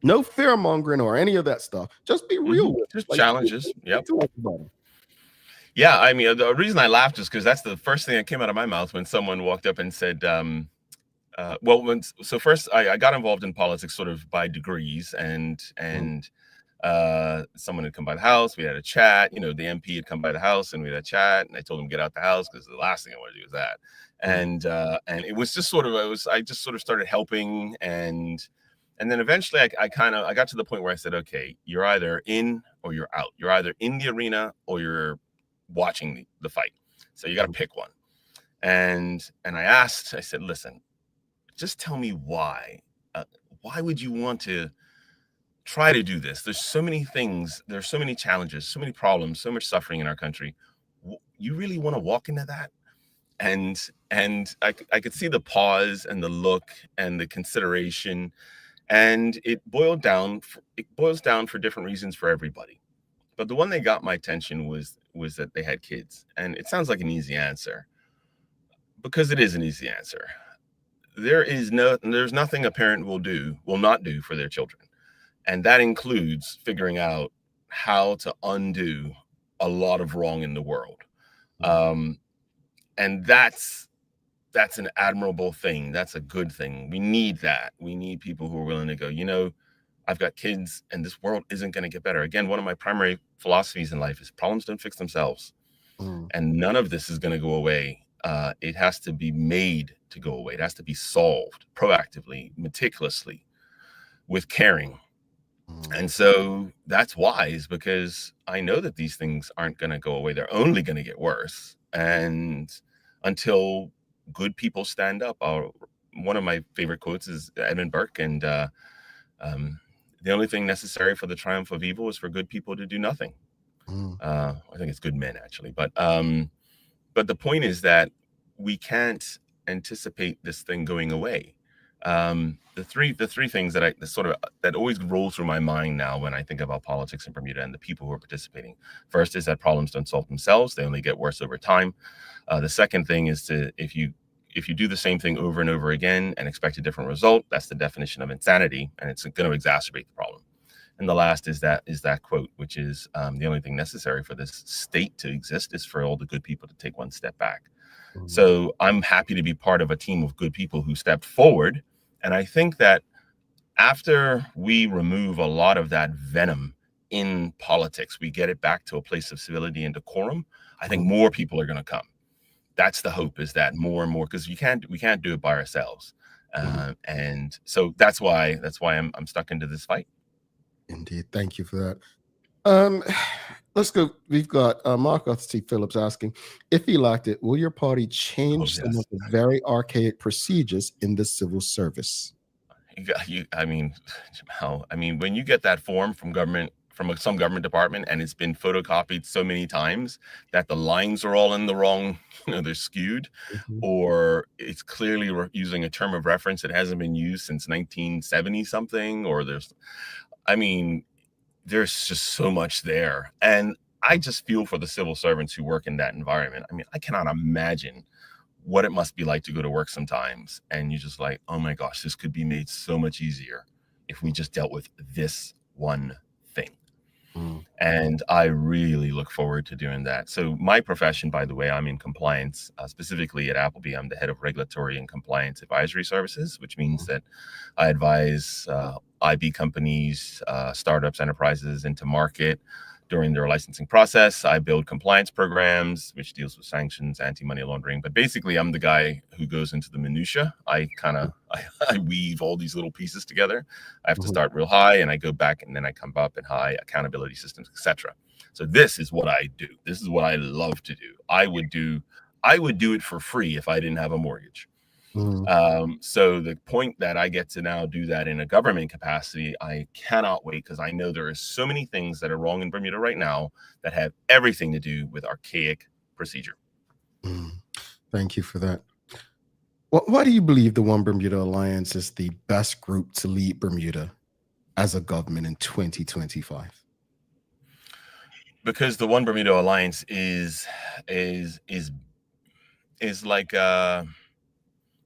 no fear mongering or any of that stuff. Just be real with just challenges. Yeah, I mean, the reason I laughed is because that's the first thing that came out of my mouth when someone walked up and said, first I got involved in politics sort of by degrees, and someone had come by the house. We had a chat. The MP had come by the house, and we had a chat. And I told him to get out the house because the last thing I want to do is that. And it was just sort of I just sort of started helping, and And then eventually I got to the point where I said, okay, you're either in or you're out. You're either in the arena or you're watching the fight. So you got to pick one. And I said, listen, just tell me why. Why would you want to try to do this? There's so many things. There's so many challenges, so many problems, so much suffering in our country. You really want to walk into that? And I could see the pause and the look and the consideration. And it boils down for different reasons for everybody. But the one that got my attention was that they had kids. And it sounds like an easy answer, because it is an easy answer. There's nothing a parent will not do for their children. And that includes figuring out how to undo a lot of wrong in the world. And that's an admirable thing. That's a good thing. We need that. We need people who are willing to go, I've got kids and this world isn't going to get better. Again, one of my primary philosophies in life is problems don't fix themselves. And none of this is going to go away. It has to be made to go away. It has to be solved proactively, meticulously, with caring. And so that's wise, because I know that these things aren't going to go away. They're only going to get worse. And until good people stand up. One of my favorite quotes is Edmund Burke, and the only thing necessary for the triumph of evil is for good people to do nothing. I think it's good men, actually. But the point is that we can't anticipate this thing going away. The three things that always roll through my mind now when I think about politics in Bermuda and the people who are participating. First is that problems don't solve themselves; they only get worse over time. The second thing is if you do the same thing over and over again and expect a different result, that's the definition of insanity, and it's going to exacerbate the problem. And the last is that quote, which is the only thing necessary for this state to exist is for all the good people to take one step back. So I'm happy to be part of a team of good people who stepped forward. And I think that after we remove a lot of that venom in politics, we get it back to a place of civility and decorum, I think more people are going to come. That's the hope, is that more and more, because we can't do it by ourselves. And so that's why I'm stuck into this fight. Indeed. Thank you for that. Let's go. We've got Mark Arthur T. Phillips asking, if elected, will your party change some of the very archaic procedures in the civil service? When you get that form from some government department and it's been photocopied so many times that the lines are all in the wrong, they're skewed, or it's clearly using a term of reference that hasn't been used since 1970 something, or there's just so much there. And I just feel for the civil servants who work in that environment. I cannot imagine what it must be like to go to work sometimes and you're just like, oh my gosh, this could be made so much easier if we just dealt with this one thing. And I really look forward to doing that. So my profession, by the way, I'm in compliance, specifically at Appleby. I'm the head of regulatory and compliance advisory services, which means that I advise IB companies, startups, enterprises into market during their licensing process. I build compliance programs, which deals with sanctions, anti-money laundering. But basically, I'm the guy who goes into the minutia. I weave all these little pieces together. I have to start real high, and I go back, and then I come up in high, accountability systems, etc. So this is what I do. This is what I love to do. I would do it for free if I didn't have a mortgage. So the point that I get to now do that in a government capacity, I cannot wait, because I know there are so many things that are wrong in Bermuda right now that have everything to do with archaic procedure. Thank you for that. Why do you believe the One Bermuda Alliance is the best group to lead Bermuda as a government in 2025? Because the One Bermuda Alliance is like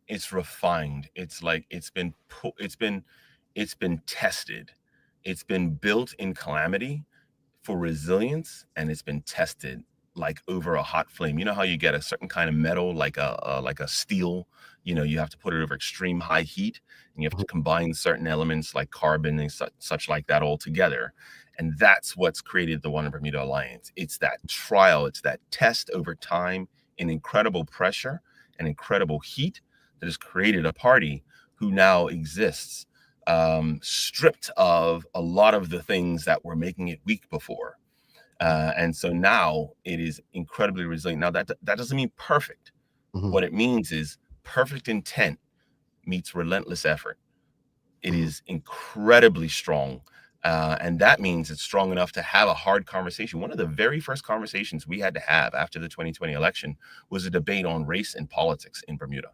it's refined. It's like it's been tested. It's been built in calamity for resilience, and it's been tested like over a hot flame. You know how you get a certain kind of metal, like a steel, you have to put it over extreme high heat, and you have to combine certain elements like carbon and such like that all together. And that's what's created the One Bermuda Alliance. It's that trial, it's that test over time in incredible pressure and incredible heat that has created a party who now exists stripped of a lot of the things that were making it weak before. And so now it is incredibly resilient. Now that doesn't mean perfect. What it means is perfect intent meets relentless effort. It is incredibly strong. And that means it's strong enough to have a hard conversation. One of the very first conversations we had to have after the 2020 election was a debate on race and politics in Bermuda.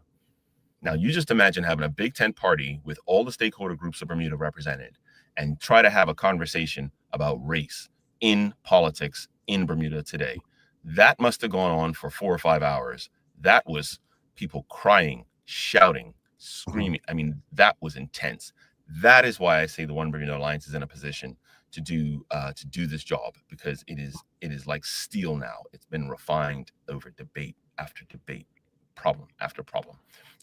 Now, you just imagine having a big tent party with all the stakeholder groups of Bermuda represented and try to have a conversation about race in politics in Bermuda today. That must have gone on for 4 or 5 hours. That was people crying, shouting, screaming. I mean, that was intense. That is why I say the One Bermuda Alliance is in a position to do this job, because it is like steel now. It's been refined over debate after debate, problem after problem,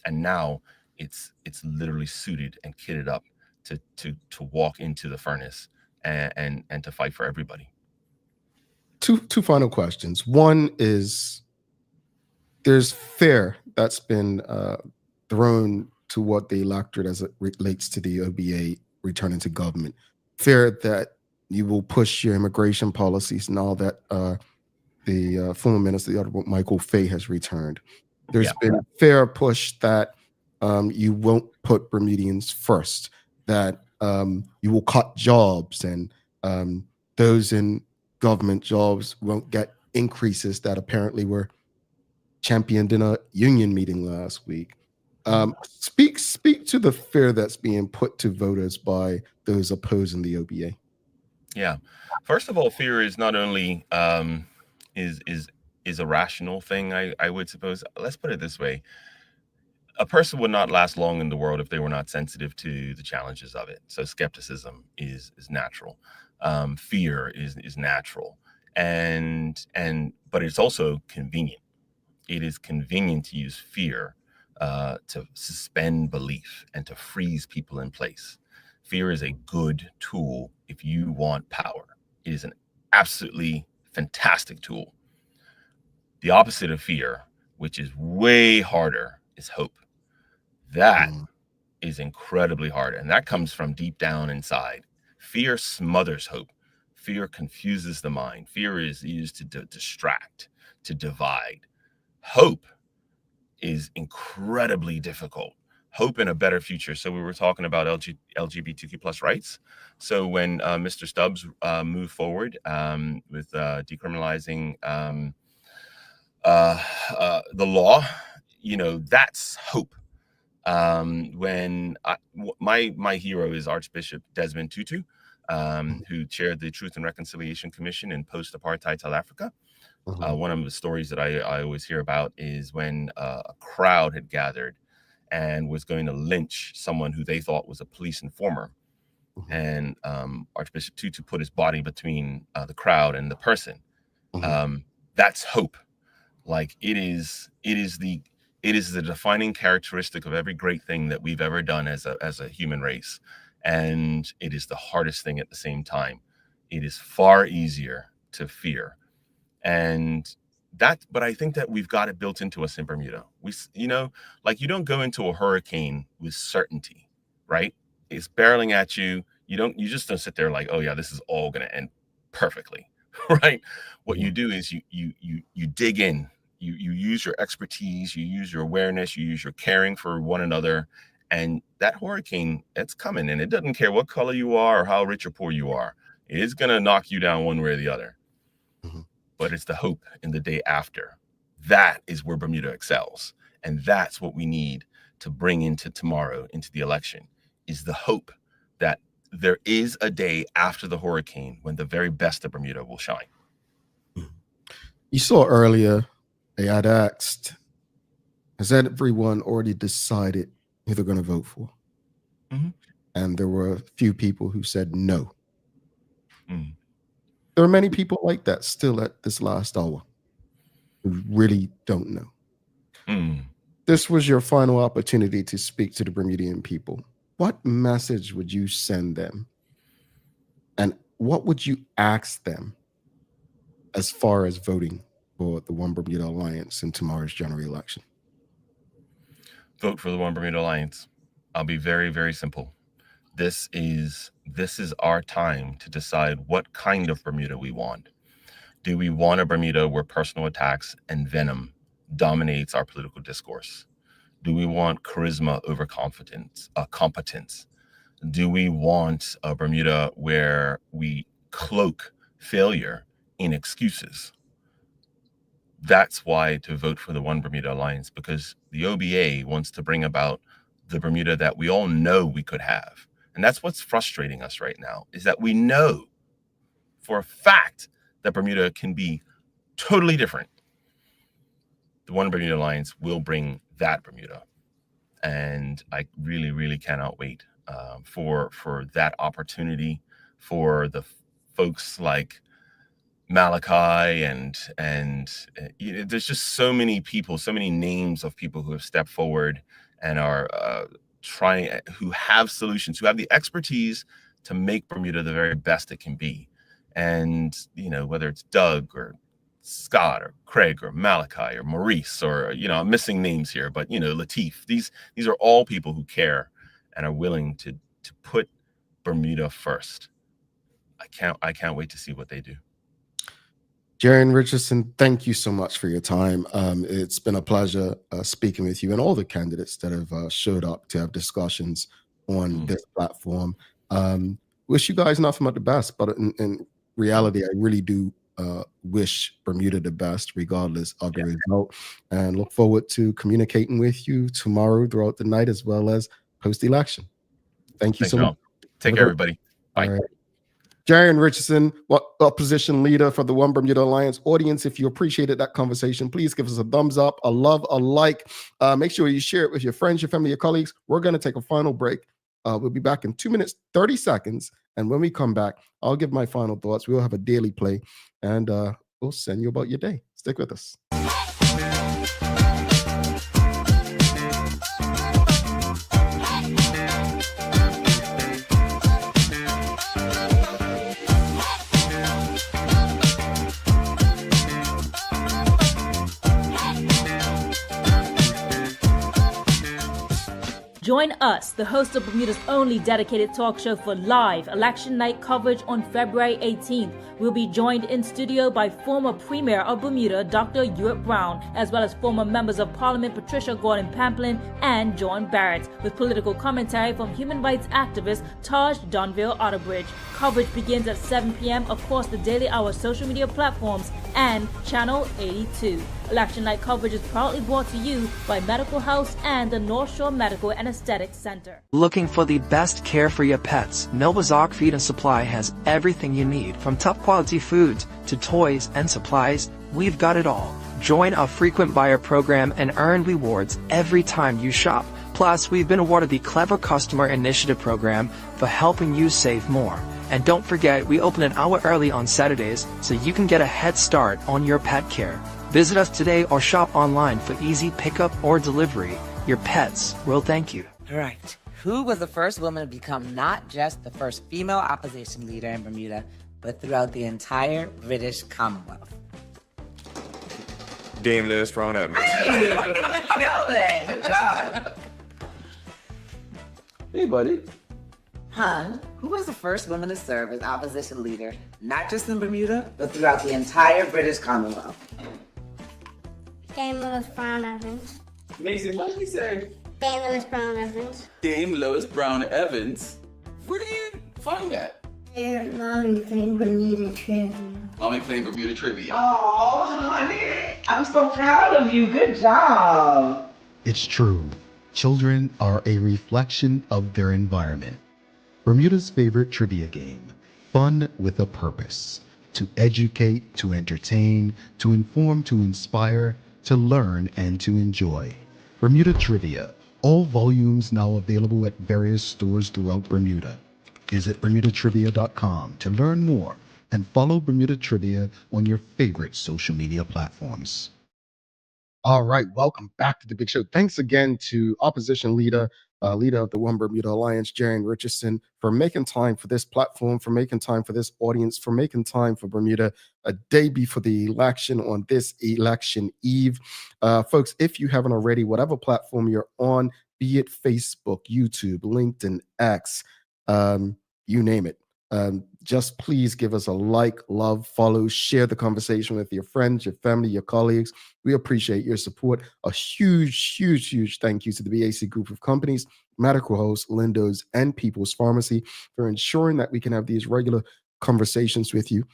and now it's literally suited and kitted up to walk into the furnace and to fight for everybody. Two final questions. One is, there's fear that's been thrown to what the electorate as it relates to the OBA returning to government. Fear that you will push your immigration policies and all that the former minister, the Honorable Michael Fay, has returned. There's been a fair push that you won't put Bermudians first, that you will cut jobs, and those in government jobs won't get increases that apparently were championed in a union meeting last week. Speak to the fear that's being put to voters by those opposing the OBA. Yeah. First of all, fear is not only is a rational thing, I would suppose. Let's put it this way. A person would not last long in the world if they were not sensitive to the challenges of it. So skepticism is natural. Fear is natural. But it's also convenient. It is convenient to use fear to suspend belief and to freeze people in place. Fear is a good tool if you want power. It is an absolutely fantastic tool. The opposite of fear, which is way harder, is hope. That is incredibly hard, and that comes from deep down inside. Fear smothers hope. Fear confuses the mind. Fear is used to distract, to divide. Hope is incredibly difficult. Hope in a better future. So we were talking about LGBTQ plus rights. So when Mr. Stubbs moved forward with decriminalizing the law, that's hope. When my hero is Archbishop Desmond Tutu, who chaired the Truth and Reconciliation Commission in post-apartheid South Africa. One of the stories that I always hear about is when a crowd had gathered and was going to lynch someone who they thought was a police informer. And Archbishop Tutu put his body between the crowd and the person. That's hope. Like it is the defining characteristic of every great thing that we've ever done as a human race. And it is the hardest thing at the same time. It is far easier to fear. But I think that we've got it built into us in Bermuda. You don't go into a hurricane with certainty, right? It's barreling at you. You just don't sit there like, oh yeah, this is all going to end perfectly, right? What you do is you dig in, you use your expertise, you use your awareness, you use your caring for one another. And that hurricane, it's coming, and it doesn't care what color you are or how rich or poor you are. It's going to knock you down one way or the other. But it's the hope in the day after. That is where Bermuda excels. And that's what we need to bring into tomorrow, into the election, is the hope that there is a day after the hurricane when the very best of Bermuda will shine. You saw earlier, they had asked, has everyone already decided who they're going to vote for? And there were a few people who said no. There are many people like that still at this last hour who really don't know. This was your final opportunity to speak to the Bermudian people. What message would you send them? And what would you ask them as far as voting for the One Bermuda Alliance in tomorrow's general election? Vote for the One Bermuda Alliance. I'll be very, very simple. This is our time to decide what kind of Bermuda we want. Do we want a Bermuda where personal attacks and venom dominates our political discourse? Do we want charisma over competence? Do we want a Bermuda where we cloak failure in excuses? That's why to vote for the One Bermuda Alliance, because the OBA wants to bring about the Bermuda that we all know we could have. And that's what's frustrating us right now, is that we know for a fact that Bermuda can be totally different. The One Bermuda Alliance will bring that Bermuda. And I really, really cannot wait for that opportunity, for the folks like Malachi and there's just so many people, so many names of people who have stepped forward and are who have solutions, who have the expertise to make Bermuda the very best it can be. And, whether it's Doug or Scott or Craig or Malachi or Maurice or, I'm missing names here, but, Latif, these are all people who care and are willing to put Bermuda first. I can't wait to see what they do. Jarion Richardson, thank you so much for your time. It's been a pleasure speaking with you and all the candidates that have showed up to have discussions on this platform. Wish you guys nothing but the best, but in reality, I really do wish Bermuda the best, regardless of the result, and look forward to communicating with you tomorrow throughout the night as well as post-election. Thank you so much. Take care, everybody. Bye. All right. Jarion Richardson, opposition leader for the One Bermuda Alliance. Audience, if you appreciated that conversation, please give us a thumbs up, a love, a like. Make sure you share it with your friends, your family, your colleagues. We're going to take a final break. We'll be back in 2 minutes, 30 seconds. And when we come back, I'll give my final thoughts. We'll have a daily play, and we'll send you about your day. Stick with us. Join us, the host of Bermuda's only dedicated talk show for live election night coverage on February 18th. We'll be joined in studio by former Premier of Bermuda, Dr. Ewart Brown, as well as former members of Parliament Patricia Gordon Pamplin and John Barrett, with political commentary from human rights activist Taj Donville Otterbridge. Coverage begins at 7 p.m. across the Daily Hour social media platforms and Channel 82. Election night coverage is proudly brought to you by Medical House and the North Shore Medical and Aesthetic Center. Looking for the best care for your pets? Novazark Feed and Supply has everything you need, from top quality foods to toys and supplies. We've got it all. Join our frequent buyer program and earn rewards every time you shop. Plus, we've been awarded the Clever Customer Initiative program for helping you save more. And don't forget, we open an hour early on Saturdays so you can get a head start on your pet care. Visit us today or shop online for easy pickup or delivery. Your pets will thank you. Right. Who was the first woman to become not just the first female opposition leader in Bermuda, but throughout the entire British Commonwealth? Dame Lewis Brown Evans. Hey, buddy. Hun, who was the first woman to serve as opposition leader, not just in Bermuda, but throughout the entire British Commonwealth? Dame Lewis Brown Evans. Mason, what did you say? Dame Lewis Brown Evans. Dame Lewis Brown Evans? Where do you find that? Mommy playing Bermuda Trivia. Mommy playing Bermuda Trivia. Oh, honey. I'm so proud of you. Good job. It's true. Children are a reflection of their environment. Bermuda's favorite trivia game, fun with a purpose. To educate, to entertain, to inform, to inspire, to learn, and to enjoy. Bermuda Trivia. All volumes now available at various stores throughout Bermuda. Visit bermudatrivia.com to learn more and follow Bermuda Trivia on your favorite social media platforms. All right, welcome back to the big show. Thanks again to opposition leader of the One Bermuda Alliance, Jeran Richardson, for making time for this platform, for making time for this audience, for making time for Bermuda a day before the election on this election eve. Folks, if you haven't already, whatever platform you're on, be it Facebook, YouTube, LinkedIn, X, you name it. Just please give us a like, love, follow, share the conversation with your friends, your family, your colleagues. We appreciate your support. A huge thank you to the BAC group of companies, Medical Host, Lindo's, and People's Pharmacy for ensuring that we can have these regular conversations with you.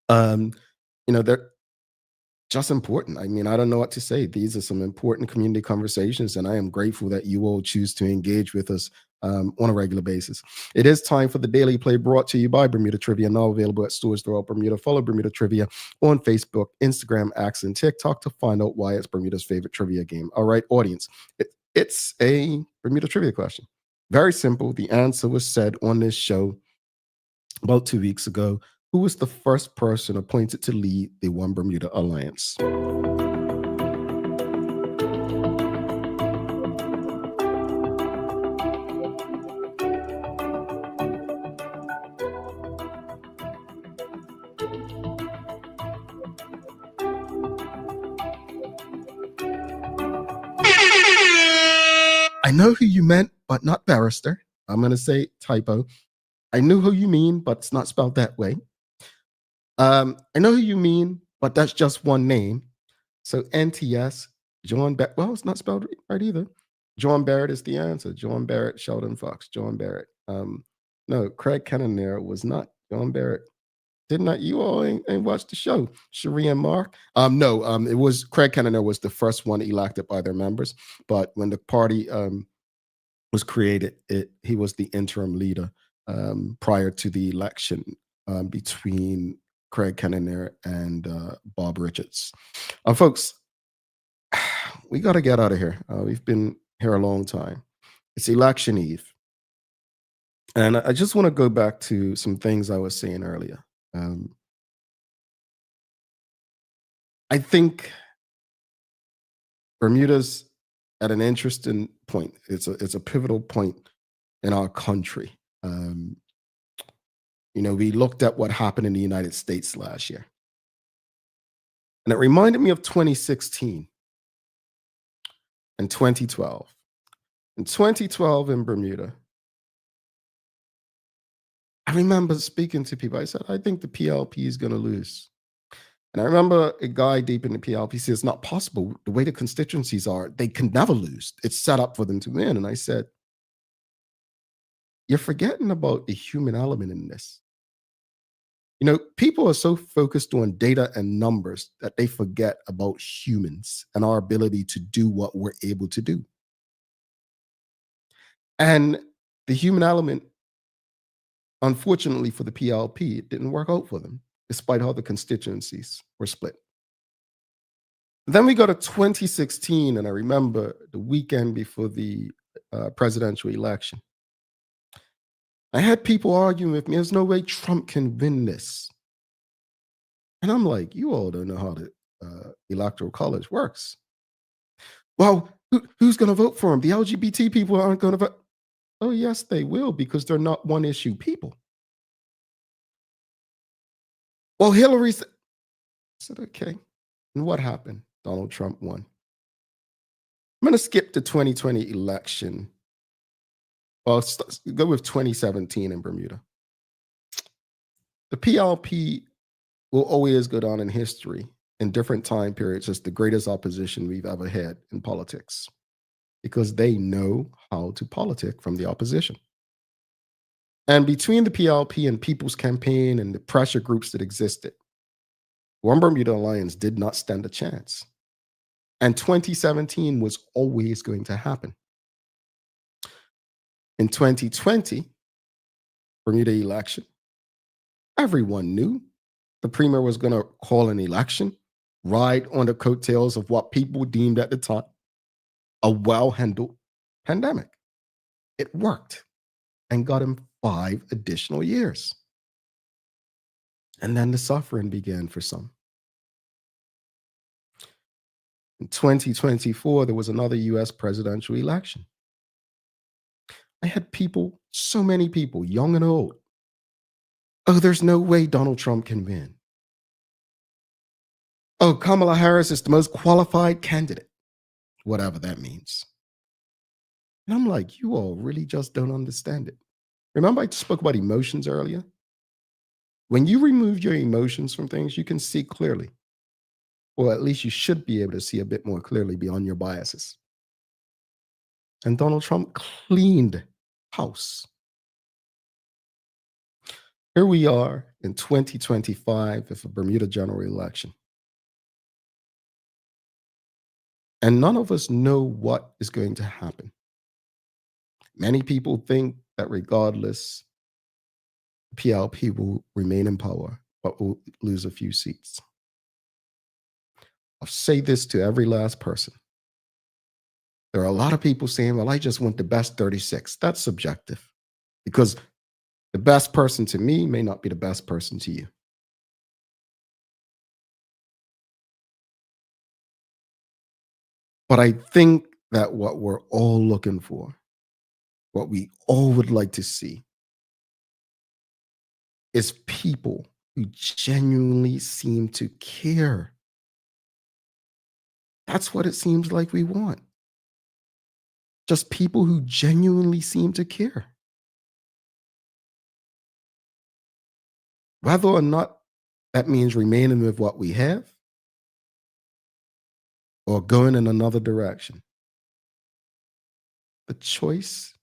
They're just important. I mean, I don't know what to say. These are some important community conversations, and I am grateful that you all choose to engage with us on a regular basis. It is time for the Daily Play, brought to you by Bermuda Trivia, now available at stores throughout Bermuda. Follow Bermuda Trivia on Facebook, Instagram, X, and TikTok to find out why it's Bermuda's favorite trivia game. All right, audience, it's a Bermuda trivia question. Very simple. The answer was said on this show about 2 weeks ago. Who was the first person appointed to lead the One Bermuda Alliance? I know who you meant, but not barrister. I'm going to say typo. I knew who you mean, but it's not spelled that way. I know who you mean, but that's just one name. So NTS, John Barrett. Well, it's not spelled right either. John Barrett is the answer. John Barrett, Sheldon Fox, John Barrett. No, Craig Kenner was not John Barrett. Did not you all ain't watch the show? Cherie and Mark. No, it was Craig Kenner was the first one elected by their members, but when the party was created, he was the interim leader prior to the election between Craig Kenner and Bob Richards. Folks, we got to get out of here. We've been here a long time. It's election eve. And I just want to go back to some things I was saying earlier. I think Bermuda's at an interesting point. It's a pivotal point in our country. We looked at what happened in the United States last year. And it reminded me of 2016 and 2012. In 2012 in Bermuda, I remember speaking to people. I said, I think the PLP is going to lose. And I remember a guy deep in the PLP said, it's not possible. The way the constituencies are, they can never lose. It's set up for them to win. And I said, you're forgetting about the human element in this. People are so focused on data and numbers that they forget about humans and our ability to do what we're able to do. And the human element, unfortunately for the PLP, it didn't work out for them, despite how the constituencies were split. Then we go to 2016, and I remember the weekend before the presidential election. I had people arguing with me, there's no way Trump can win this. And I'm like, you all don't know how the electoral college works. Well, who's going to vote for him? The LGBT people aren't going to vote. Oh, yes, they will, because they're not one issue people. Well, Hillary said, okay. And what happened? Donald Trump won. I'm going to skip the 2020 election. Well, go with 2017 in Bermuda. The PLP will always go down in history in different time periods as the greatest opposition we've ever had in politics, because they know how to politic from the opposition. And between the PLP and People's Campaign and the pressure groups that existed, One Bermuda Alliance did not stand a chance. And 2017 was always going to happen. In 2020, Bermuda election, everyone knew the premier was going to call an election, ride on the coattails of what people deemed at the time a well-handled pandemic. It worked and got him 5 additional years. And then the suffering began for some. In 2024, there was another US presidential election. I had people, so many people, young and old. Oh, there's no way Donald Trump can win. Oh, Kamala Harris is the most qualified candidate, whatever that means. And I'm like, you all really just don't understand it. Remember I spoke about emotions earlier? When you remove your emotions from things, you can see clearly. Or at least you should be able to see a bit more clearly beyond your biases. And Donald Trump cleaned house. Here we are in 2025 with a Bermuda general election. And none of us know what is going to happen. Many people think that regardless, PLP will remain in power, but will lose a few seats. I'll say this to every last person. There are a lot of people saying, well, I just want the best 36. That's subjective because the best person to me may not be the best person to you. But I think that what we're all looking for, what we all would like to see, is people who genuinely seem to care. That's what it seems like we want. Just people who genuinely seem to care. Whether or not that means remaining with what we have or going in another direction. The choice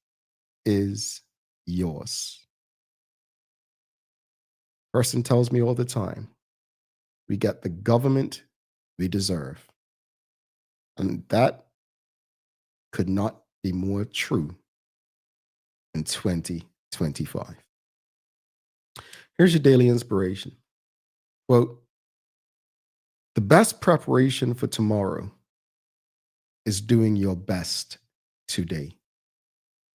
is yours. Person tells me all the time, we get the government we deserve. And that could not be more true in 2025. Here's your daily inspiration. Quote, the best preparation for tomorrow is doing your best today.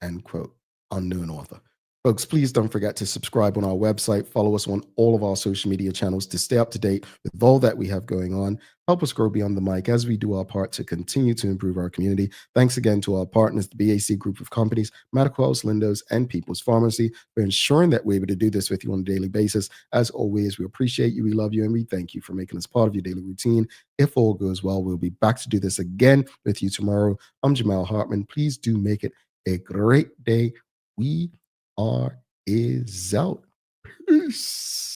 End quote. Unknown author. Folks, please don't forget to subscribe on our website. Follow us on all of our social media channels to stay up to date with all that we have going on. Help us grow beyond the mic as we do our part to continue to improve our community. Thanks again to our partners, the BAC Group of Companies, Medical House, Lindos, and People's Pharmacy for ensuring that we're able to do this with you on a daily basis. As always, we appreciate you, we love you, and we thank you for making us part of your daily routine. If all goes well, we'll be back to do this again with you tomorrow. I'm Jamal Hartman. Please do make it a great day. We are is out. Peace.